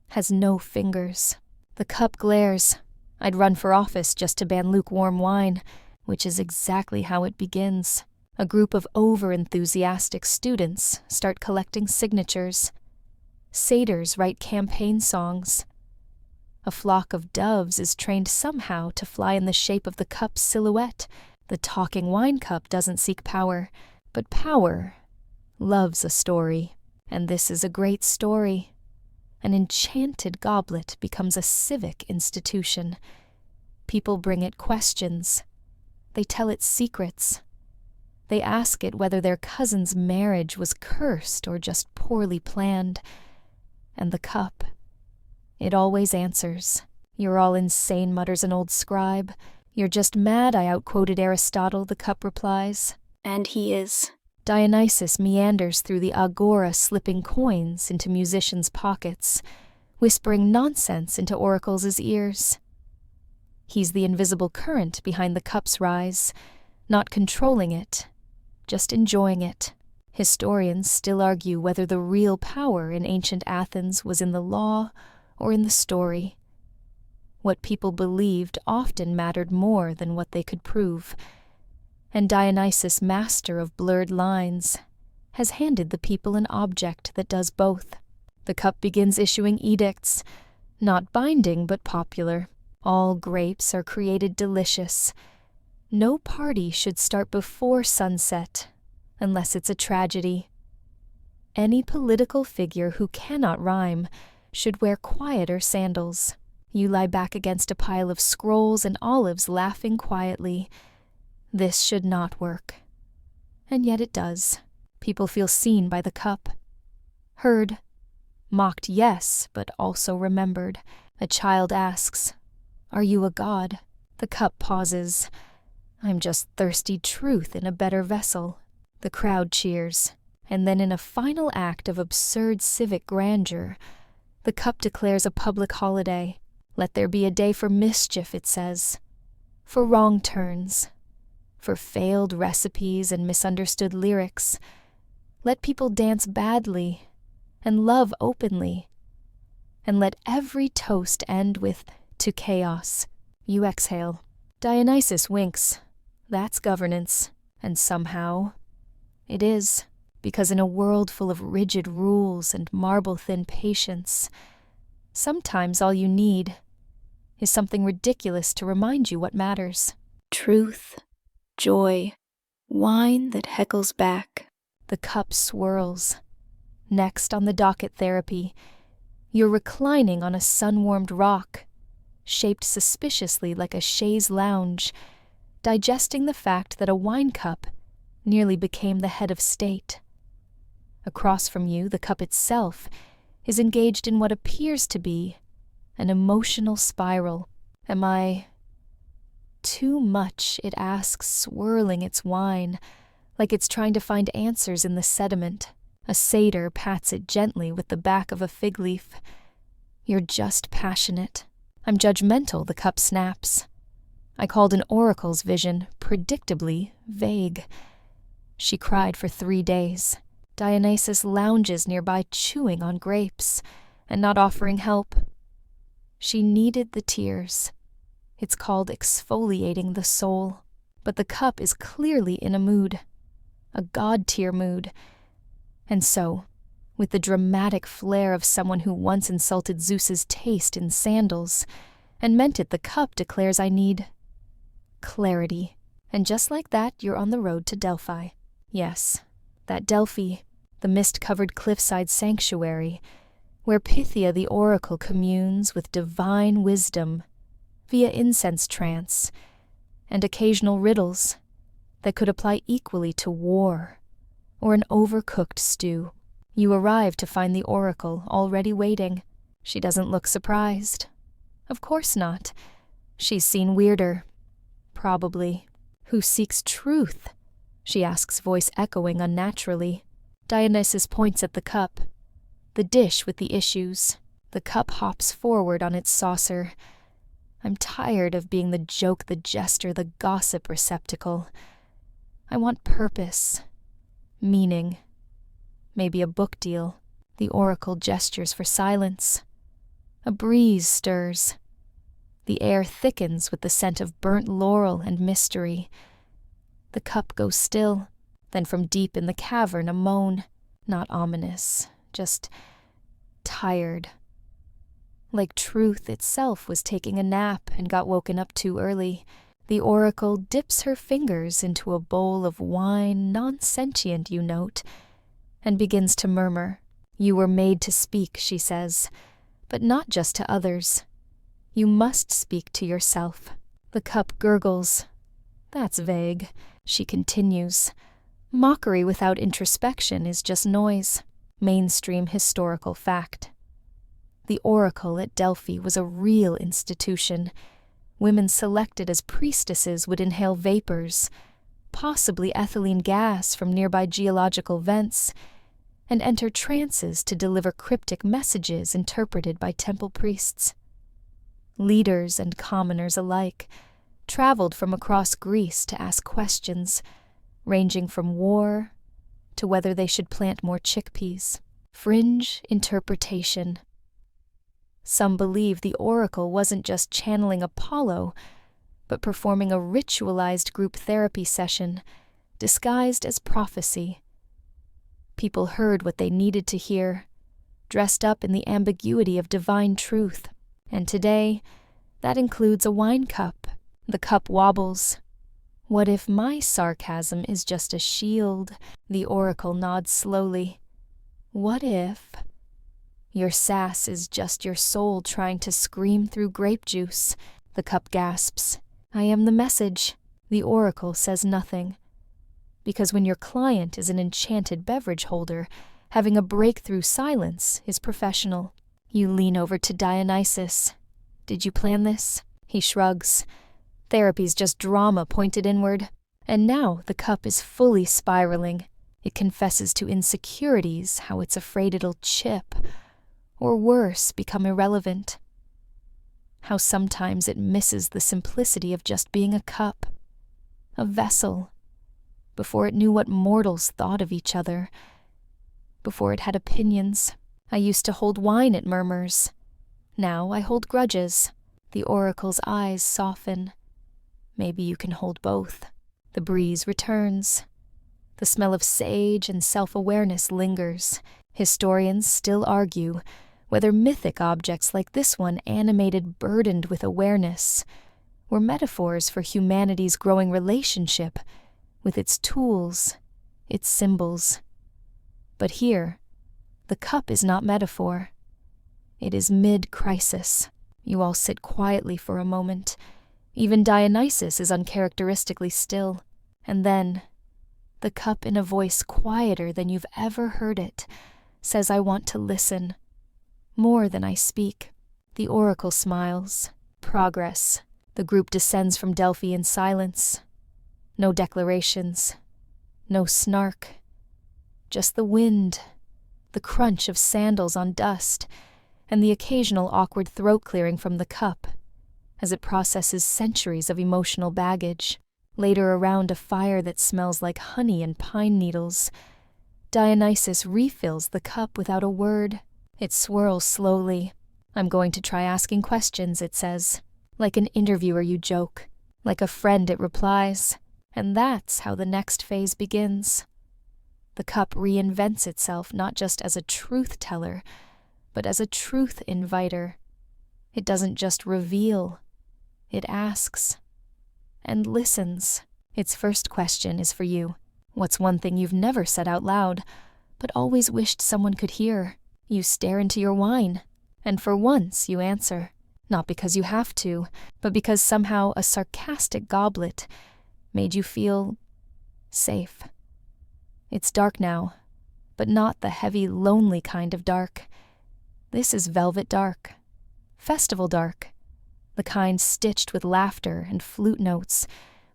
Has no fingers. The cup glares. I'd run for office just to ban lukewarm wine, which is exactly how it begins. A group of over-enthusiastic students start collecting signatures. Satyrs write campaign songs. A flock of doves is trained somehow to fly in the shape of the cup's silhouette. The talking wine cup doesn't seek power, but power loves a story. And this is a great story. An enchanted goblet becomes a civic institution. People bring it questions. They tell it secrets. They ask it whether their cousin's marriage was cursed or just poorly planned. And the cup, it always answers. You're all insane, mutters an old scribe. You're just mad I outquoted Aristotle, the cup replies. And he is. Dionysus meanders through the agora, slipping coins into musicians' pockets, whispering nonsense into oracles' ears. He's the invisible current behind the cup's rise, not controlling it, just enjoying it. Historians still argue whether the real power in ancient Athens was in the law or in the story. What people believed often mattered more than what they could prove. And Dionysus, master of blurred lines, has handed the people an object that does both. The cup begins issuing edicts, not binding but popular. All grapes are created delicious. No party should start before sunset, unless it's a tragedy. Any political figure who cannot rhyme should wear quieter sandals. You lie back against a pile of scrolls and olives, laughing quietly. This should not work. And yet it does. People feel seen by the cup. Heard. Mocked, yes, but also remembered. A child asks, "Are you a god?" The cup pauses. I'm just thirsty truth in a better vessel. The crowd cheers. And then in a final act of absurd civic grandeur, the cup declares a public holiday. Let there be a day for mischief, it says, for wrong turns, for failed recipes and misunderstood lyrics. Let people dance badly and love openly. And let every toast end with to chaos. You exhale. Dionysus winks. That's governance. And somehow, it is. Because in a world full of rigid rules and marble-thin patience, sometimes all you need is something ridiculous to remind you what matters. Truth, joy, wine that heckles back. The cup swirls. Next on the docket, therapy. You're reclining on a sun-warmed rock, shaped suspiciously like a chaise lounge, digesting the fact that a wine cup nearly became the head of state. Across from you, the cup itself is engaged in what appears to be an emotional spiral. Am I too much, it asks, swirling its wine, like it's trying to find answers in the sediment. A satyr pats it gently with the back of a fig leaf. You're just passionate. I'm judgmental, the cup snaps. I called an oracle's vision predictably vague. She cried for 3 days. Dionysus lounges nearby chewing on grapes and not offering help. She needed the tears. It's called exfoliating the soul. But the cup is clearly in a mood, a god-tier mood. And so, with the dramatic flair of someone who once insulted Zeus's taste in sandals, and meant it, the cup declares I need clarity. And just like that, you're on the road to Delphi. Yes, that Delphi, the mist-covered cliffside sanctuary, where Pythia the oracle communes with divine wisdom via incense trance and occasional riddles that could apply equally to war or an overcooked stew. You arrive to find the oracle already waiting. She doesn't look surprised. Of course not. She's seen weirder. Probably. Who seeks truth? She asks, voice echoing unnaturally. Dionysus points at the cup, the dish with the issues. The cup hops forward on its saucer. I'm tired of being the joke, the jester, the gossip receptacle. I want purpose, meaning, maybe a book deal. The oracle gestures for silence. A breeze stirs. The air thickens with the scent of burnt laurel and mystery. The cup goes still. Then from deep in the cavern a moan, not ominous, just tired. Like truth itself was taking a nap and got woken up too early. The oracle dips her fingers into a bowl of wine, non-sentient, you note, and begins to murmur. You were made to speak, she says, but not just to others. You must speak to yourself. The cup gurgles. That's vague, she continues. Mockery without introspection is just noise. Mainstream historical fact. The oracle at Delphi was a real institution. Women selected as priestesses would inhale vapors, possibly ethylene gas from nearby geological vents, and enter trances to deliver cryptic messages interpreted by temple priests. Leaders and commoners alike traveled from across Greece to ask questions, ranging from war to whether they should plant more chickpeas. Fringe interpretation. Some believe the oracle wasn't just channeling Apollo, but performing a ritualized group therapy session, disguised as prophecy. People heard what they needed to hear, dressed up in the ambiguity of divine truth. And today, that includes a wine cup. The cup wobbles. What if my sarcasm is just a shield? The oracle nods slowly. What if your sass is just your soul trying to scream through grape juice? The cup gasps. I am the message. The oracle says nothing. Because when your client is an enchanted beverage holder, having a breakthrough silence is professional. You lean over to Dionysus. Did you plan this? He shrugs. Therapy's just drama pointed inward. And now the cup is fully spiraling. It confesses to insecurities, how it's afraid it'll chip, or worse, become irrelevant. How sometimes it misses the simplicity of just being a cup, a vessel, before it knew what mortals thought of each other, before it had opinions. I used to hold wine, it murmurs. Now I hold grudges. The oracle's eyes soften. Maybe you can hold both. The breeze returns. The smell of sage and self-awareness lingers. Historians still argue whether mythic objects like this one, animated, burdened with awareness, were metaphors for humanity's growing relationship with its tools, its symbols. But here, the cup is not metaphor. It is mid-crisis. You all sit quietly for a moment. Even Dionysus is uncharacteristically still. And then, the cup, in a voice quieter than you've ever heard it, says, "I want to listen. More than I speak." The oracle smiles. Progress. The group descends from Delphi in silence. No declarations. No snark. Just the wind, the crunch of sandals on dust, and the occasional awkward throat clearing from the cup as it processes centuries of emotional baggage. Later, around a fire that smells like honey and pine needles, Dionysus refills the cup without a word. It swirls slowly. "I'm going to try asking questions," it says. Like an interviewer, you joke. Like a friend, it replies. And that's how the next phase begins. The cup reinvents itself not just as a truth teller, but as a truth inviter. It doesn't just reveal. It asks. And listens. Its first question is for you. What's one thing you've never said out loud, but always wished someone could hear? You stare into your wine, and for once you answer. Not because you have to, but because somehow a sarcastic goblet made you feel safe. It's dark now, but not the heavy, lonely kind of dark. This is velvet dark, festival dark, the kind stitched with laughter and flute notes,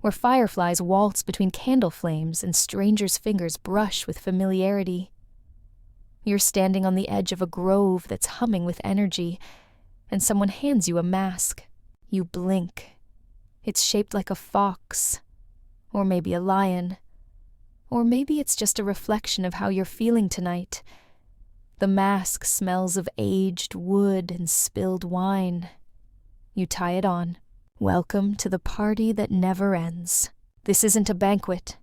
where fireflies waltz between candle flames and strangers' fingers brush with familiarity. You're standing on the edge of a grove that's humming with energy, and someone hands you a mask. You blink. It's shaped like a fox, or maybe a lion, or maybe it's just a reflection of how you're feeling tonight. The mask smells of aged wood and spilled wine. You tie it on. Welcome to the party that never ends. This isn't a banquet.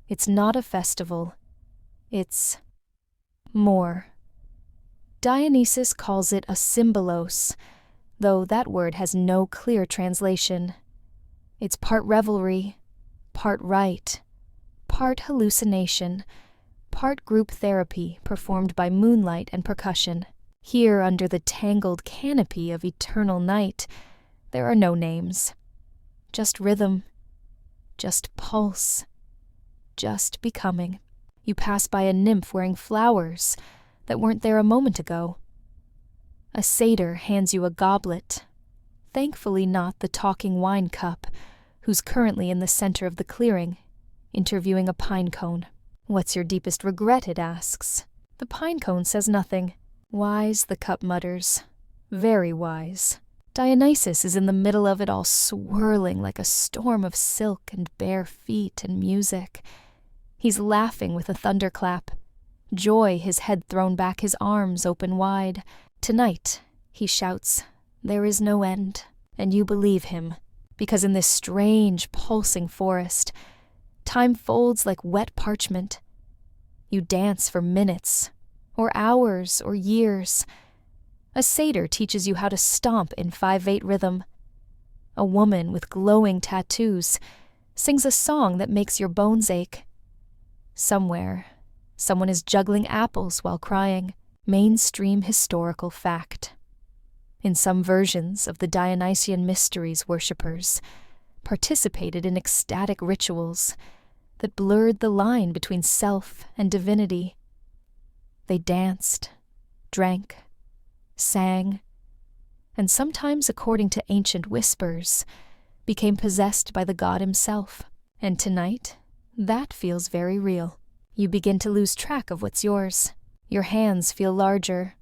It's not a festival. It's more. Dionysus calls it a symbolos, though that word has no clear translation. It's part revelry, part rite, part hallucination, part group therapy performed by moonlight and percussion. Here, under the tangled canopy of eternal night, there are no names. Just rhythm, just pulse, just becoming. You pass by a nymph wearing flowers that weren't there a moment ago. A satyr hands you a goblet, thankfully not the talking wine cup, who's currently in the center of the clearing, interviewing a pine cone. "What's your deepest regret?" it asks. The pine cone says nothing. Wise, the cup mutters. Very wise. Dionysus is in the middle of it all, swirling like a storm of silk and bare feet and music. He's laughing with a thunderclap. Joy, his head thrown back, his arms open wide. "Tonight," he shouts, "there is no end." And you believe him, because in this strange, pulsing forest, time folds like wet parchment. You dance for minutes, or hours, or years. A satyr teaches you how to stomp in 5/8 rhythm. A woman with glowing tattoos sings a song that makes your bones ache. Somewhere, someone is juggling apples while crying. Mainstream historical fact. In some versions of the Dionysian mysteries, worshippers participated in ecstatic rituals that blurred the line between self and divinity. They danced, drank, sang, and sometimes, according to ancient whispers, became possessed by the god himself. And tonight, that feels very real. You begin to lose track of what's yours. Your hands feel larger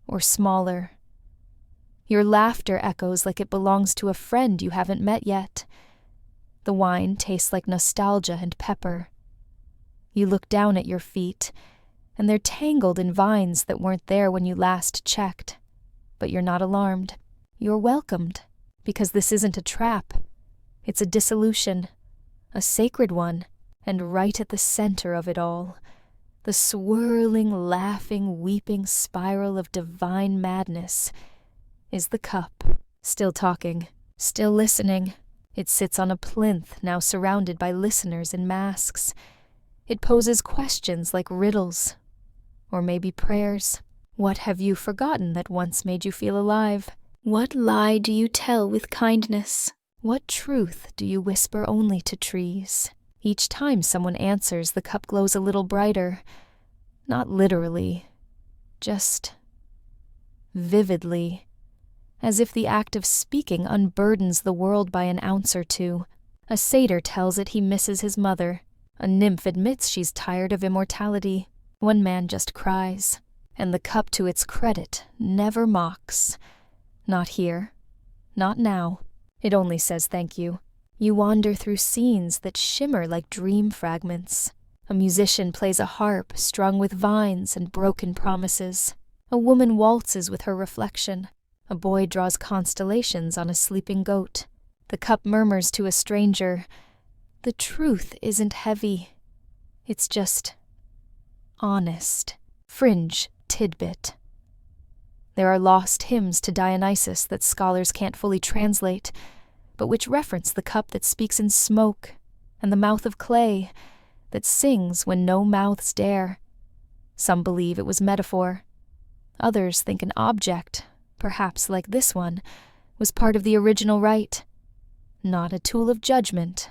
or smaller. Your laughter echoes like it belongs to a friend you haven't met yet. The wine tastes like nostalgia and pepper. You look down at your feet, and they're tangled in vines that weren't there when you last checked. But you're not alarmed. You're welcomed, because this isn't a trap. It's a dissolution, a sacred one, and right at the center of it all, the swirling, laughing, weeping spiral of divine madness, is the cup. Still talking, still listening. It sits on a plinth, now surrounded by listeners in masks. It poses questions like riddles, or maybe prayers. What have you forgotten that once made you feel alive? What lie do you tell with kindness? What truth do you whisper only to trees? Each time someone answers, the cup glows a little brighter. Not literally, just vividly, as if the act of speaking unburdens the world by an ounce or two. A satyr tells it he misses his mother. A nymph admits she's tired of immortality. One man just cries, and the cup, to its credit, never mocks. Not here, not now. It only says thank you. You wander through scenes that shimmer like dream fragments. A musician plays a harp strung with vines and broken promises. A woman waltzes with her reflection. A boy draws constellations on a sleeping goat. The cup murmurs to a stranger, "The truth isn't heavy. It's just honest." Fringe tidbit. There are lost hymns to Dionysus that scholars can't fully translate, but which reference the cup that speaks in smoke and the mouth of clay that sings when no mouths dare. Some believe it was metaphor. Others think an object, perhaps like this one, was part of the original rite. Not a tool of judgment,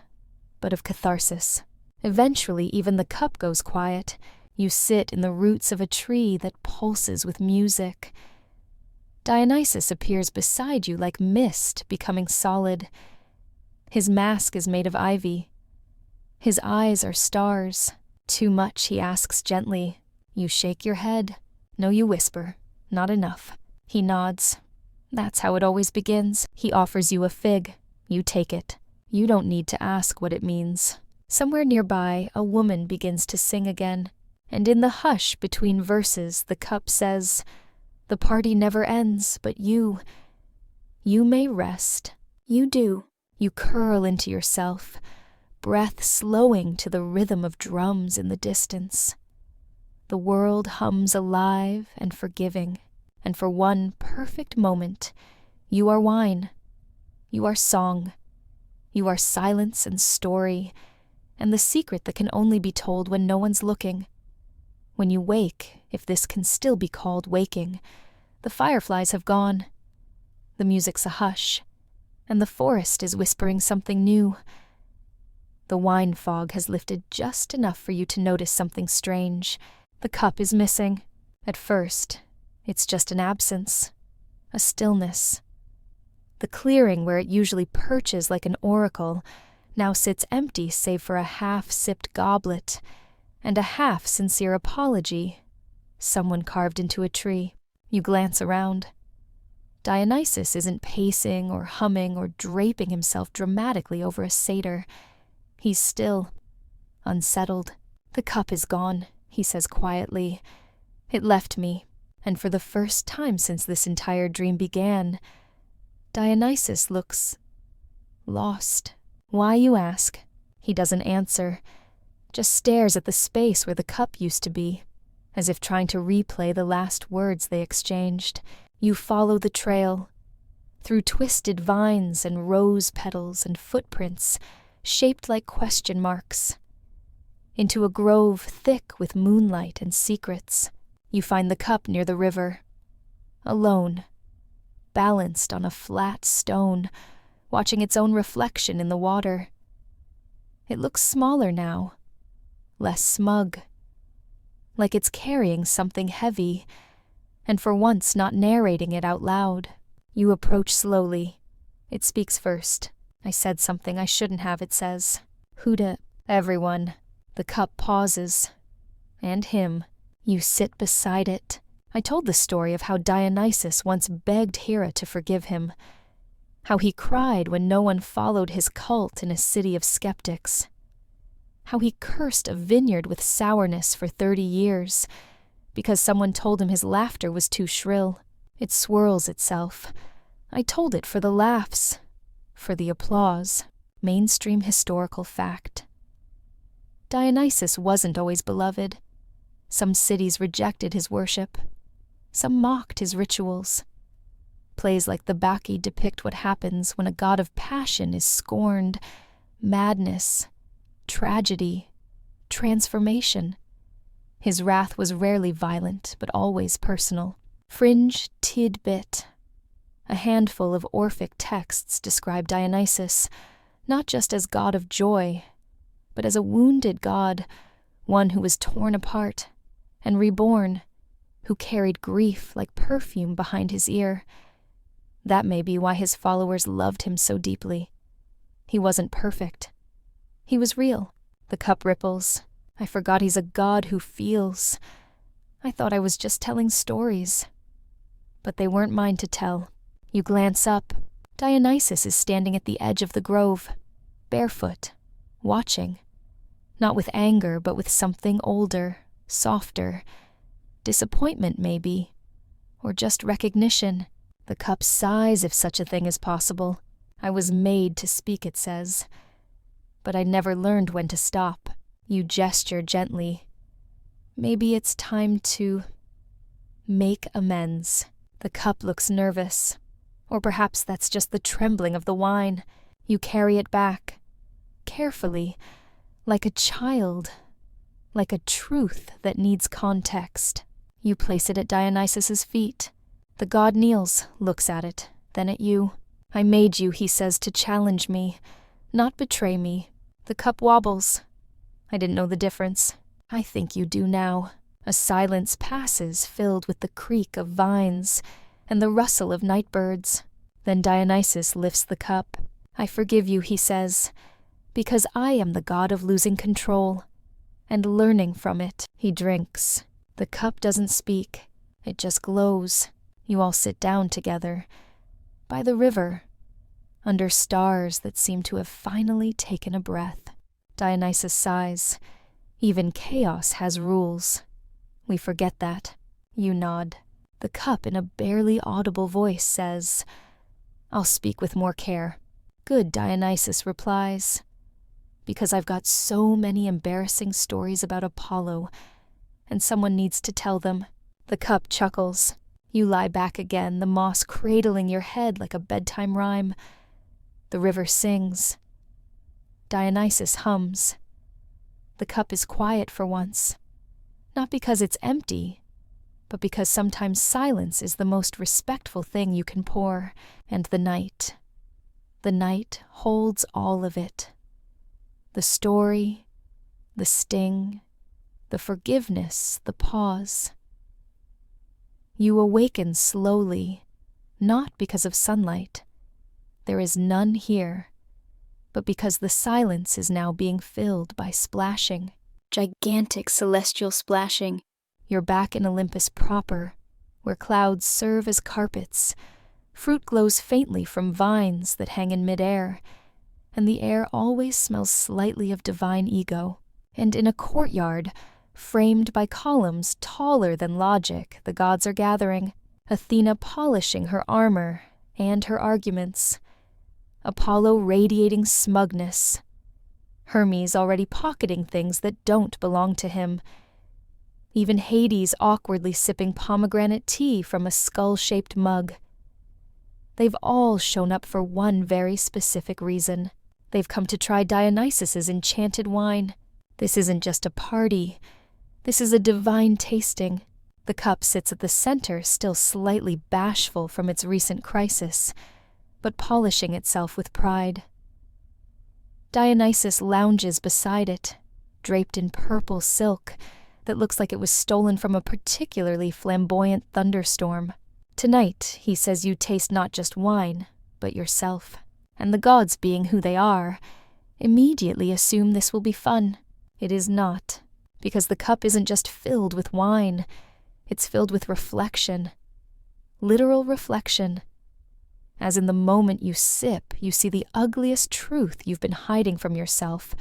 but of catharsis. Eventually, even the cup goes quiet. You sit in the roots of a tree that pulses with music. Dionysus appears beside you like mist becoming solid. His mask is made of ivy. His eyes are stars. Too much, he asks gently. You shake your head. No, you whisper. Not enough. He nods. That's how it always begins. He offers you a fig. You take it. You don't need to ask what it means. Somewhere nearby, a woman begins to sing again, and in the hush between verses, the cup says, "The party never ends, but you may rest." You do. You curl into yourself, breath slowing to the rhythm of drums in the distance. The world hums alive and forgiving, and for one perfect moment, you are wine. You are song. You are silence and story, and the secret that can only be told when no one's looking. When you wake, if this can still be called waking, the fireflies have gone. The music's a hush, and the forest is whispering something new. The wine fog has lifted just enough for you to notice something strange. The cup is missing. At first, it's just an absence, a stillness. The clearing where it usually perches like an oracle now sits empty save for a half-sipped goblet and a half-sincere apology someone carved into a tree. You glance around. Dionysus isn't pacing or humming or draping himself dramatically over a satyr. He's still, unsettled. "The cup is gone," he says quietly. "It left me, and for the first time since this entire dream began, Dionysus looks lost. Why, you ask? He doesn't answer, just stares at the space where the cup used to be, as if trying to replay the last words they exchanged. You follow the trail, through twisted vines and rose petals and footprints shaped like question marks, into a grove thick with moonlight and secrets. You find the cup near the river, alone, balanced on a flat stone, watching its own reflection in the water. It looks smaller now, less smug, like it's carrying something heavy, and for once not narrating it out loud. You approach slowly. It speaks first. "I said something I shouldn't have," it says. "Who to?" "Everyone." The cup pauses. And him. You sit beside it. I told the story of how Dionysus once begged Hera to forgive him, how he cried when no one followed his cult in a city of skeptics, how he cursed a vineyard with sourness for 30 years because someone told him his laughter was too shrill. It swirls itself. I told it for the laughs, for the applause. Mainstream historical fact. Dionysus wasn't always beloved. Some cities rejected his worship. Some mocked his rituals. Plays like the Bacchae depict what happens when a god of passion is scorned, madness, tragedy, transformation. His wrath was rarely violent, but always personal. Fringe tidbit. A handful of Orphic texts describe Dionysus, not just as god of joy, but as a wounded god, one who was torn apart and reborn, who carried grief like perfume behind his ear. That may be why his followers loved him so deeply. He wasn't perfect. He was real. The cup ripples. I forgot he's a god who feels. I thought I was just telling stories. But they weren't mine to tell. You glance up. Dionysus is standing at the edge of the grove, barefoot, watching. Not with anger, but with something older, softer. Disappointment, maybe. Or just recognition. The cup sighs if such a thing is possible. I was made to speak, it says. But I never learned when to stop. You gesture gently. Maybe it's time to make amends. The cup looks nervous. Or perhaps that's just the trembling of the wine. You carry it back. Carefully. Like a child. Like a truth that needs context. You place it at Dionysus's feet. The god kneels, looks at it, then at you. I made you, he says, to challenge me, not betray me. The cup wobbles. I didn't know the difference. I think you do now. A silence passes filled with the creak of vines and the rustle of night birds. Then Dionysus lifts the cup. I forgive you, he says, because I am the god of losing control and learning from it. He drinks. The cup doesn't speak. It just glows. You all sit down together, by the river, under stars that seem to have finally taken a breath. Dionysus sighs. Even chaos has rules. We forget that. You nod. The cup, in a barely audible voice, says, I'll speak with more care. Good, Dionysus replies, because I've got so many embarrassing stories about Apollo, and someone needs to tell them. The cup chuckles. You lie back again, the moss cradling your head like a bedtime rhyme. The river sings. Dionysus hums. The cup is quiet for once. Not because it's empty, but because sometimes silence is the most respectful thing you can pour. And the night holds all of it. The story, the sting, the forgiveness, the pause. You awaken slowly, not because of sunlight. There is none here, but because the silence is now being filled by splashing. Gigantic celestial splashing. You're back in Olympus proper, where clouds serve as carpets. Fruit glows faintly from vines that hang in midair, and the air always smells slightly of divine ego. And in a courtyard, framed by columns taller than logic, the gods are gathering. Athena polishing her armor and her arguments. Apollo radiating smugness. Hermes already pocketing things that don't belong to him. Even Hades awkwardly sipping pomegranate tea from a skull-shaped mug. They've all shown up for one very specific reason. They've come to try Dionysus's enchanted wine. This isn't just a party. This is a divine tasting. The cup sits at the center, still slightly bashful from its recent crisis, but polishing itself with pride. Dionysus lounges beside it, draped in purple silk that looks like it was stolen from a particularly flamboyant thunderstorm. Tonight, he says, you taste not just wine, but yourself. And the gods, being who they are, immediately assume this will be fun. It is not. because the cup isn't just filled with wine, it's filled with reflection. Literal reflection. As in the moment you sip, you see the ugliest truth you've been hiding from yourself,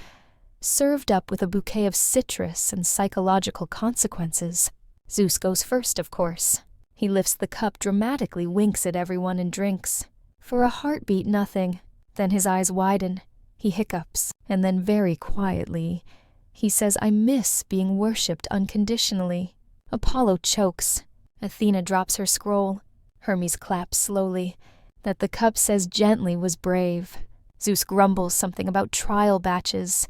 served up with a bouquet of citrus and psychological consequences. Zeus goes first, of course. He lifts the cup, dramatically winks at everyone and drinks. For a heartbeat, nothing. Then his eyes widen. He hiccups, and then very quietly, he says, "I miss being worshipped unconditionally." Apollo chokes. Athena drops her scroll. Hermes claps slowly. That the cup says gently was brave. Zeus grumbles something about trial batches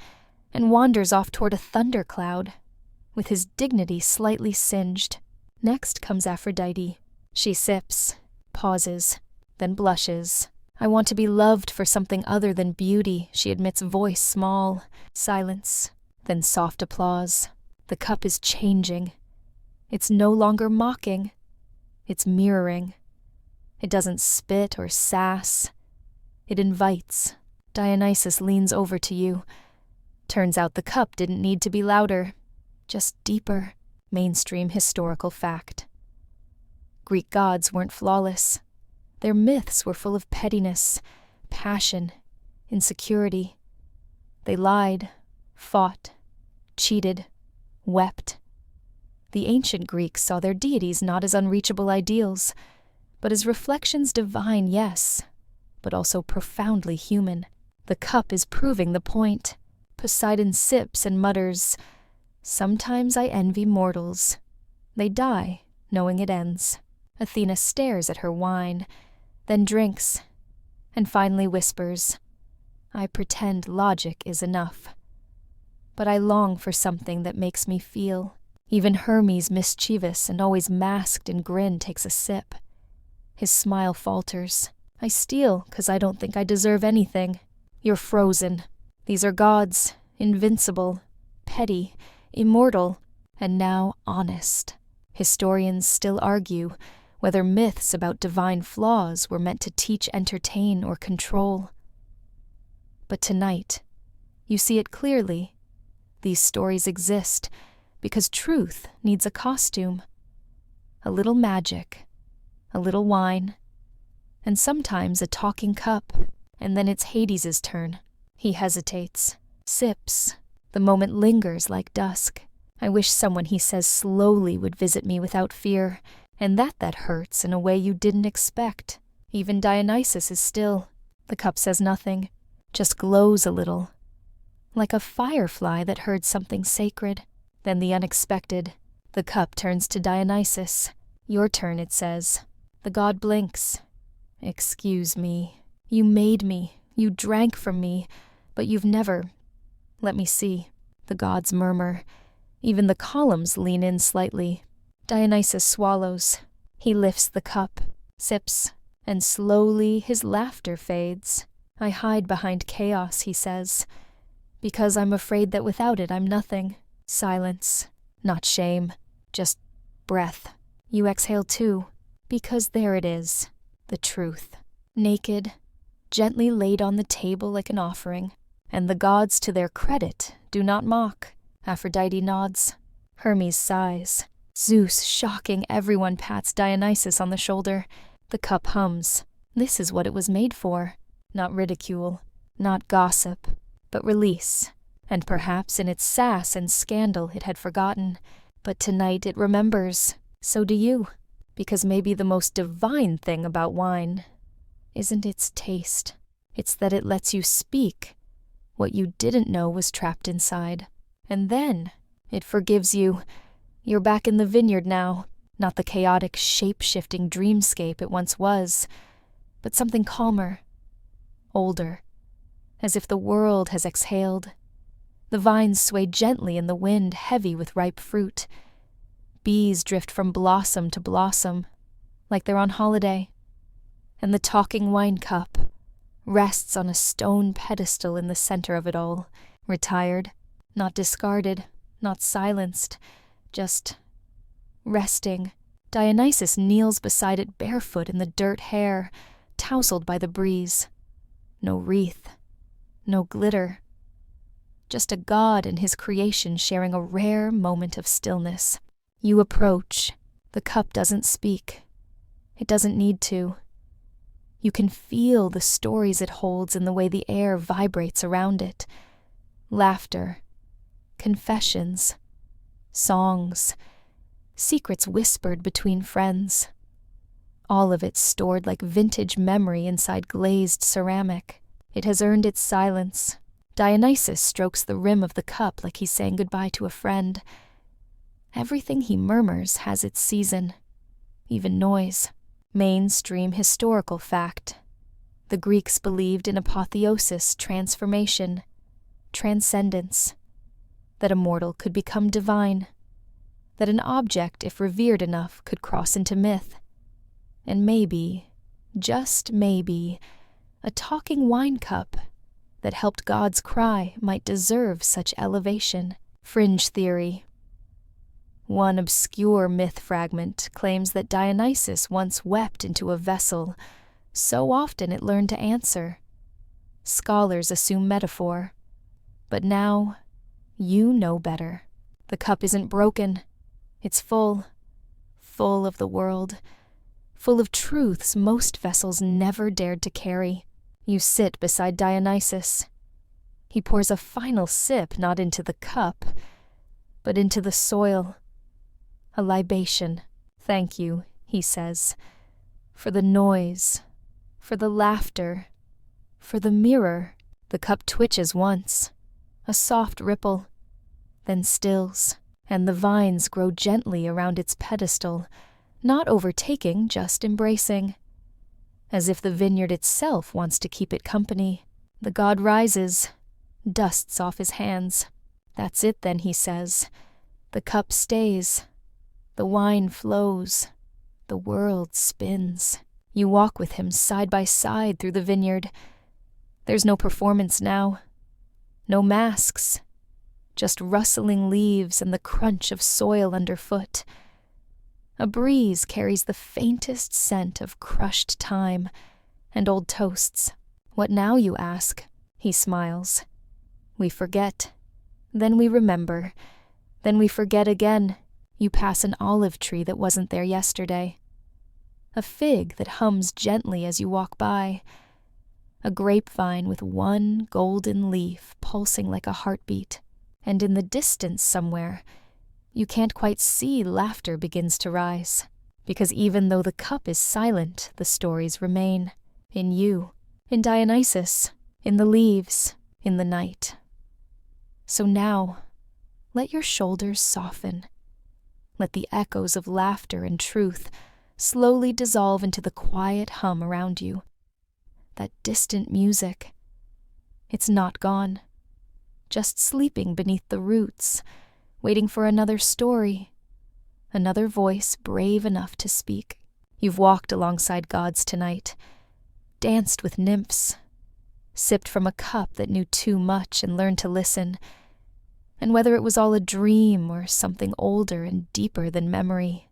and wanders off toward a thundercloud, with his dignity slightly singed. Next comes Aphrodite. She sips, pauses, then blushes. "I want to be loved for something other than beauty," she admits, voice small. Silence, then soft applause. The cup is changing. It's no longer mocking. It's mirroring. It doesn't spit or sass. It invites. Dionysus leans over to you. Turns out the cup didn't need to be louder, just deeper. Mainstream historical fact. Greek gods weren't flawless. Their myths were full of pettiness, passion, insecurity. They lied, fought, cheated, wept. The ancient Greeks saw their deities not as unreachable ideals, but as reflections divine, yes, but also profoundly human. The cup is proving the point. Poseidon sips and mutters, "Sometimes I envy mortals." They die, knowing it ends. Athena stares at her wine, then drinks, and finally whispers, "I pretend logic is enough. But I long for something that makes me feel." Even Hermes, mischievous and always masked in grin, takes a sip. His smile falters. "I steal 'cause I don't think I deserve anything. You're frozen. These are gods, invincible, petty, immortal, and now honest." Historians still argue whether myths about divine flaws were meant to teach, entertain, or control. But tonight, you see it clearly. These stories exist because truth needs a costume. A little magic, a little wine, and sometimes a talking cup, and then it's Hades' turn. He hesitates, sips. The moment lingers like dusk. "I wish someone," he says slowly, "would visit me without fear, and that hurts in a way you didn't expect." Even Dionysus is still. The cup says nothing, just glows a little, like a firefly that heard something sacred. Then the unexpected. The cup turns to Dionysus. "Your turn," it says. The god blinks. "Excuse me. You made me. You drank from me, but you've never... Let me see." The gods murmur. Even the columns lean in slightly. Dionysus swallows. He lifts the cup, sips, and slowly his laughter fades. "I hide behind chaos," he says, "because I'm afraid that without it I'm nothing." Silence. Not shame. Just breath. You exhale too, because there it is. The truth. Naked, gently laid on the table like an offering. And the gods, to their credit, do not mock. Aphrodite nods. Hermes sighs. Zeus, shocking everyone, pats Dionysus on the shoulder. The cup hums. This is what it was made for. Not ridicule, not gossip, but release. And perhaps in its sass and scandal it had forgotten. But tonight it remembers. So do you. Because maybe the most divine thing about wine isn't its taste. It's that it lets you speak what you didn't know was trapped inside. And then it forgives you. You're back in the vineyard now. Not the chaotic, shape-shifting dreamscape it once was, but something calmer, older, as if the world has exhaled. The vines sway gently in the wind, heavy with ripe fruit. Bees drift from blossom to blossom, like they're on holiday. And the talking wine cup rests on a stone pedestal in the center of it all, retired, not discarded, not silenced, just resting. Dionysus kneels beside it barefoot in the dirt hair, tousled by the breeze. No wreath, no glitter, just a god and his creation sharing a rare moment of stillness. You approach. The cup doesn't speak. It doesn't need to. You can feel the stories it holds in the way the air vibrates around it. Laughter, confessions, songs, secrets whispered between friends. All of it stored like vintage memory inside glazed ceramic. It has earned its silence. Dionysus strokes the rim of the cup like he's saying goodbye to a friend. Everything he murmurs has its season, even noise. Mainstream historical fact. The Greeks believed in apotheosis, transformation, transcendence, that a mortal could become divine, that an object, if revered enough, could cross into myth. And maybe, just maybe, a talking wine cup that helped gods cry might deserve such elevation. Fringe theory. One obscure myth fragment claims that Dionysus once wept into a vessel, so often it learned to answer. Scholars assume metaphor. But now, you know better. The cup isn't broken. It's full. Full of the world. Full of truths most vessels never dared to carry. You sit beside Dionysus. He pours a final sip not into the cup, but into the soil. A libation. Thank you, he says, for the noise, for the laughter, for the mirror. The cup twitches once, a soft ripple, then stills, and the vines grow gently around its pedestal, not overtaking, just embracing. As if the vineyard itself wants to keep it company. The god rises, dusts off his hands. That's it then, he says. The cup stays. The wine flows. The world spins. You walk with him side by side through the vineyard. There's no performance now. No masks. Just rustling leaves and the crunch of soil underfoot. A breeze carries the faintest scent of crushed thyme and old toasts. What now, you ask? He smiles. We forget. Then we remember. Then we forget again. You pass an olive tree that wasn't there yesterday. A fig that hums gently as you walk by. A grapevine with one golden leaf pulsing like a heartbeat. And in the distance somewhere, you can't quite see laughter begins to rise. Because even though the cup is silent, the stories remain. In you, in Dionysus, in the leaves, in the night. So now, let your shoulders soften. Let the echoes of laughter and truth slowly dissolve into the quiet hum around you. That distant music. It's not gone. Just sleeping beneath the roots, waiting for another story, another voice brave enough to speak. You've walked alongside gods tonight, danced with nymphs, sipped from a cup that knew too much and learned to listen. And whether it was all a dream or something older and deeper than memory,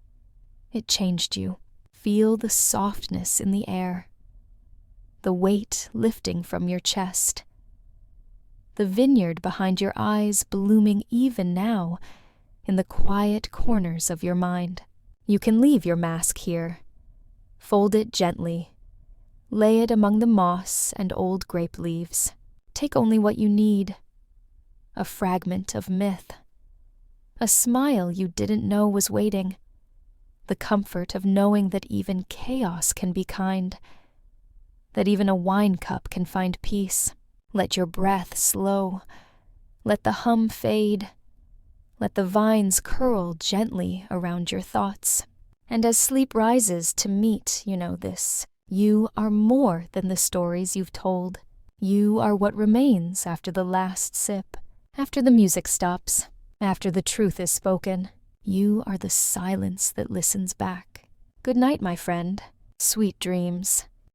it changed you. Feel the softness in the air, the weight lifting from your chest, the vineyard behind your eyes blooming even now in the quiet corners of your mind. You can leave your mask here. Fold it gently. Lay it among the moss and old grape leaves. Take only what you need. A fragment of myth. A smile you didn't know was waiting. The comfort of knowing that even chaos can be kind. That even a wine cup can find peace. Let your breath slow. Let the hum fade. Let the vines curl gently around your thoughts. And as sleep rises to meet, this, you are more than the stories you've told. You are what remains after the last sip. After the music stops, after the truth is spoken, you are the silence that listens back. Good night, my friend. Sweet dreams.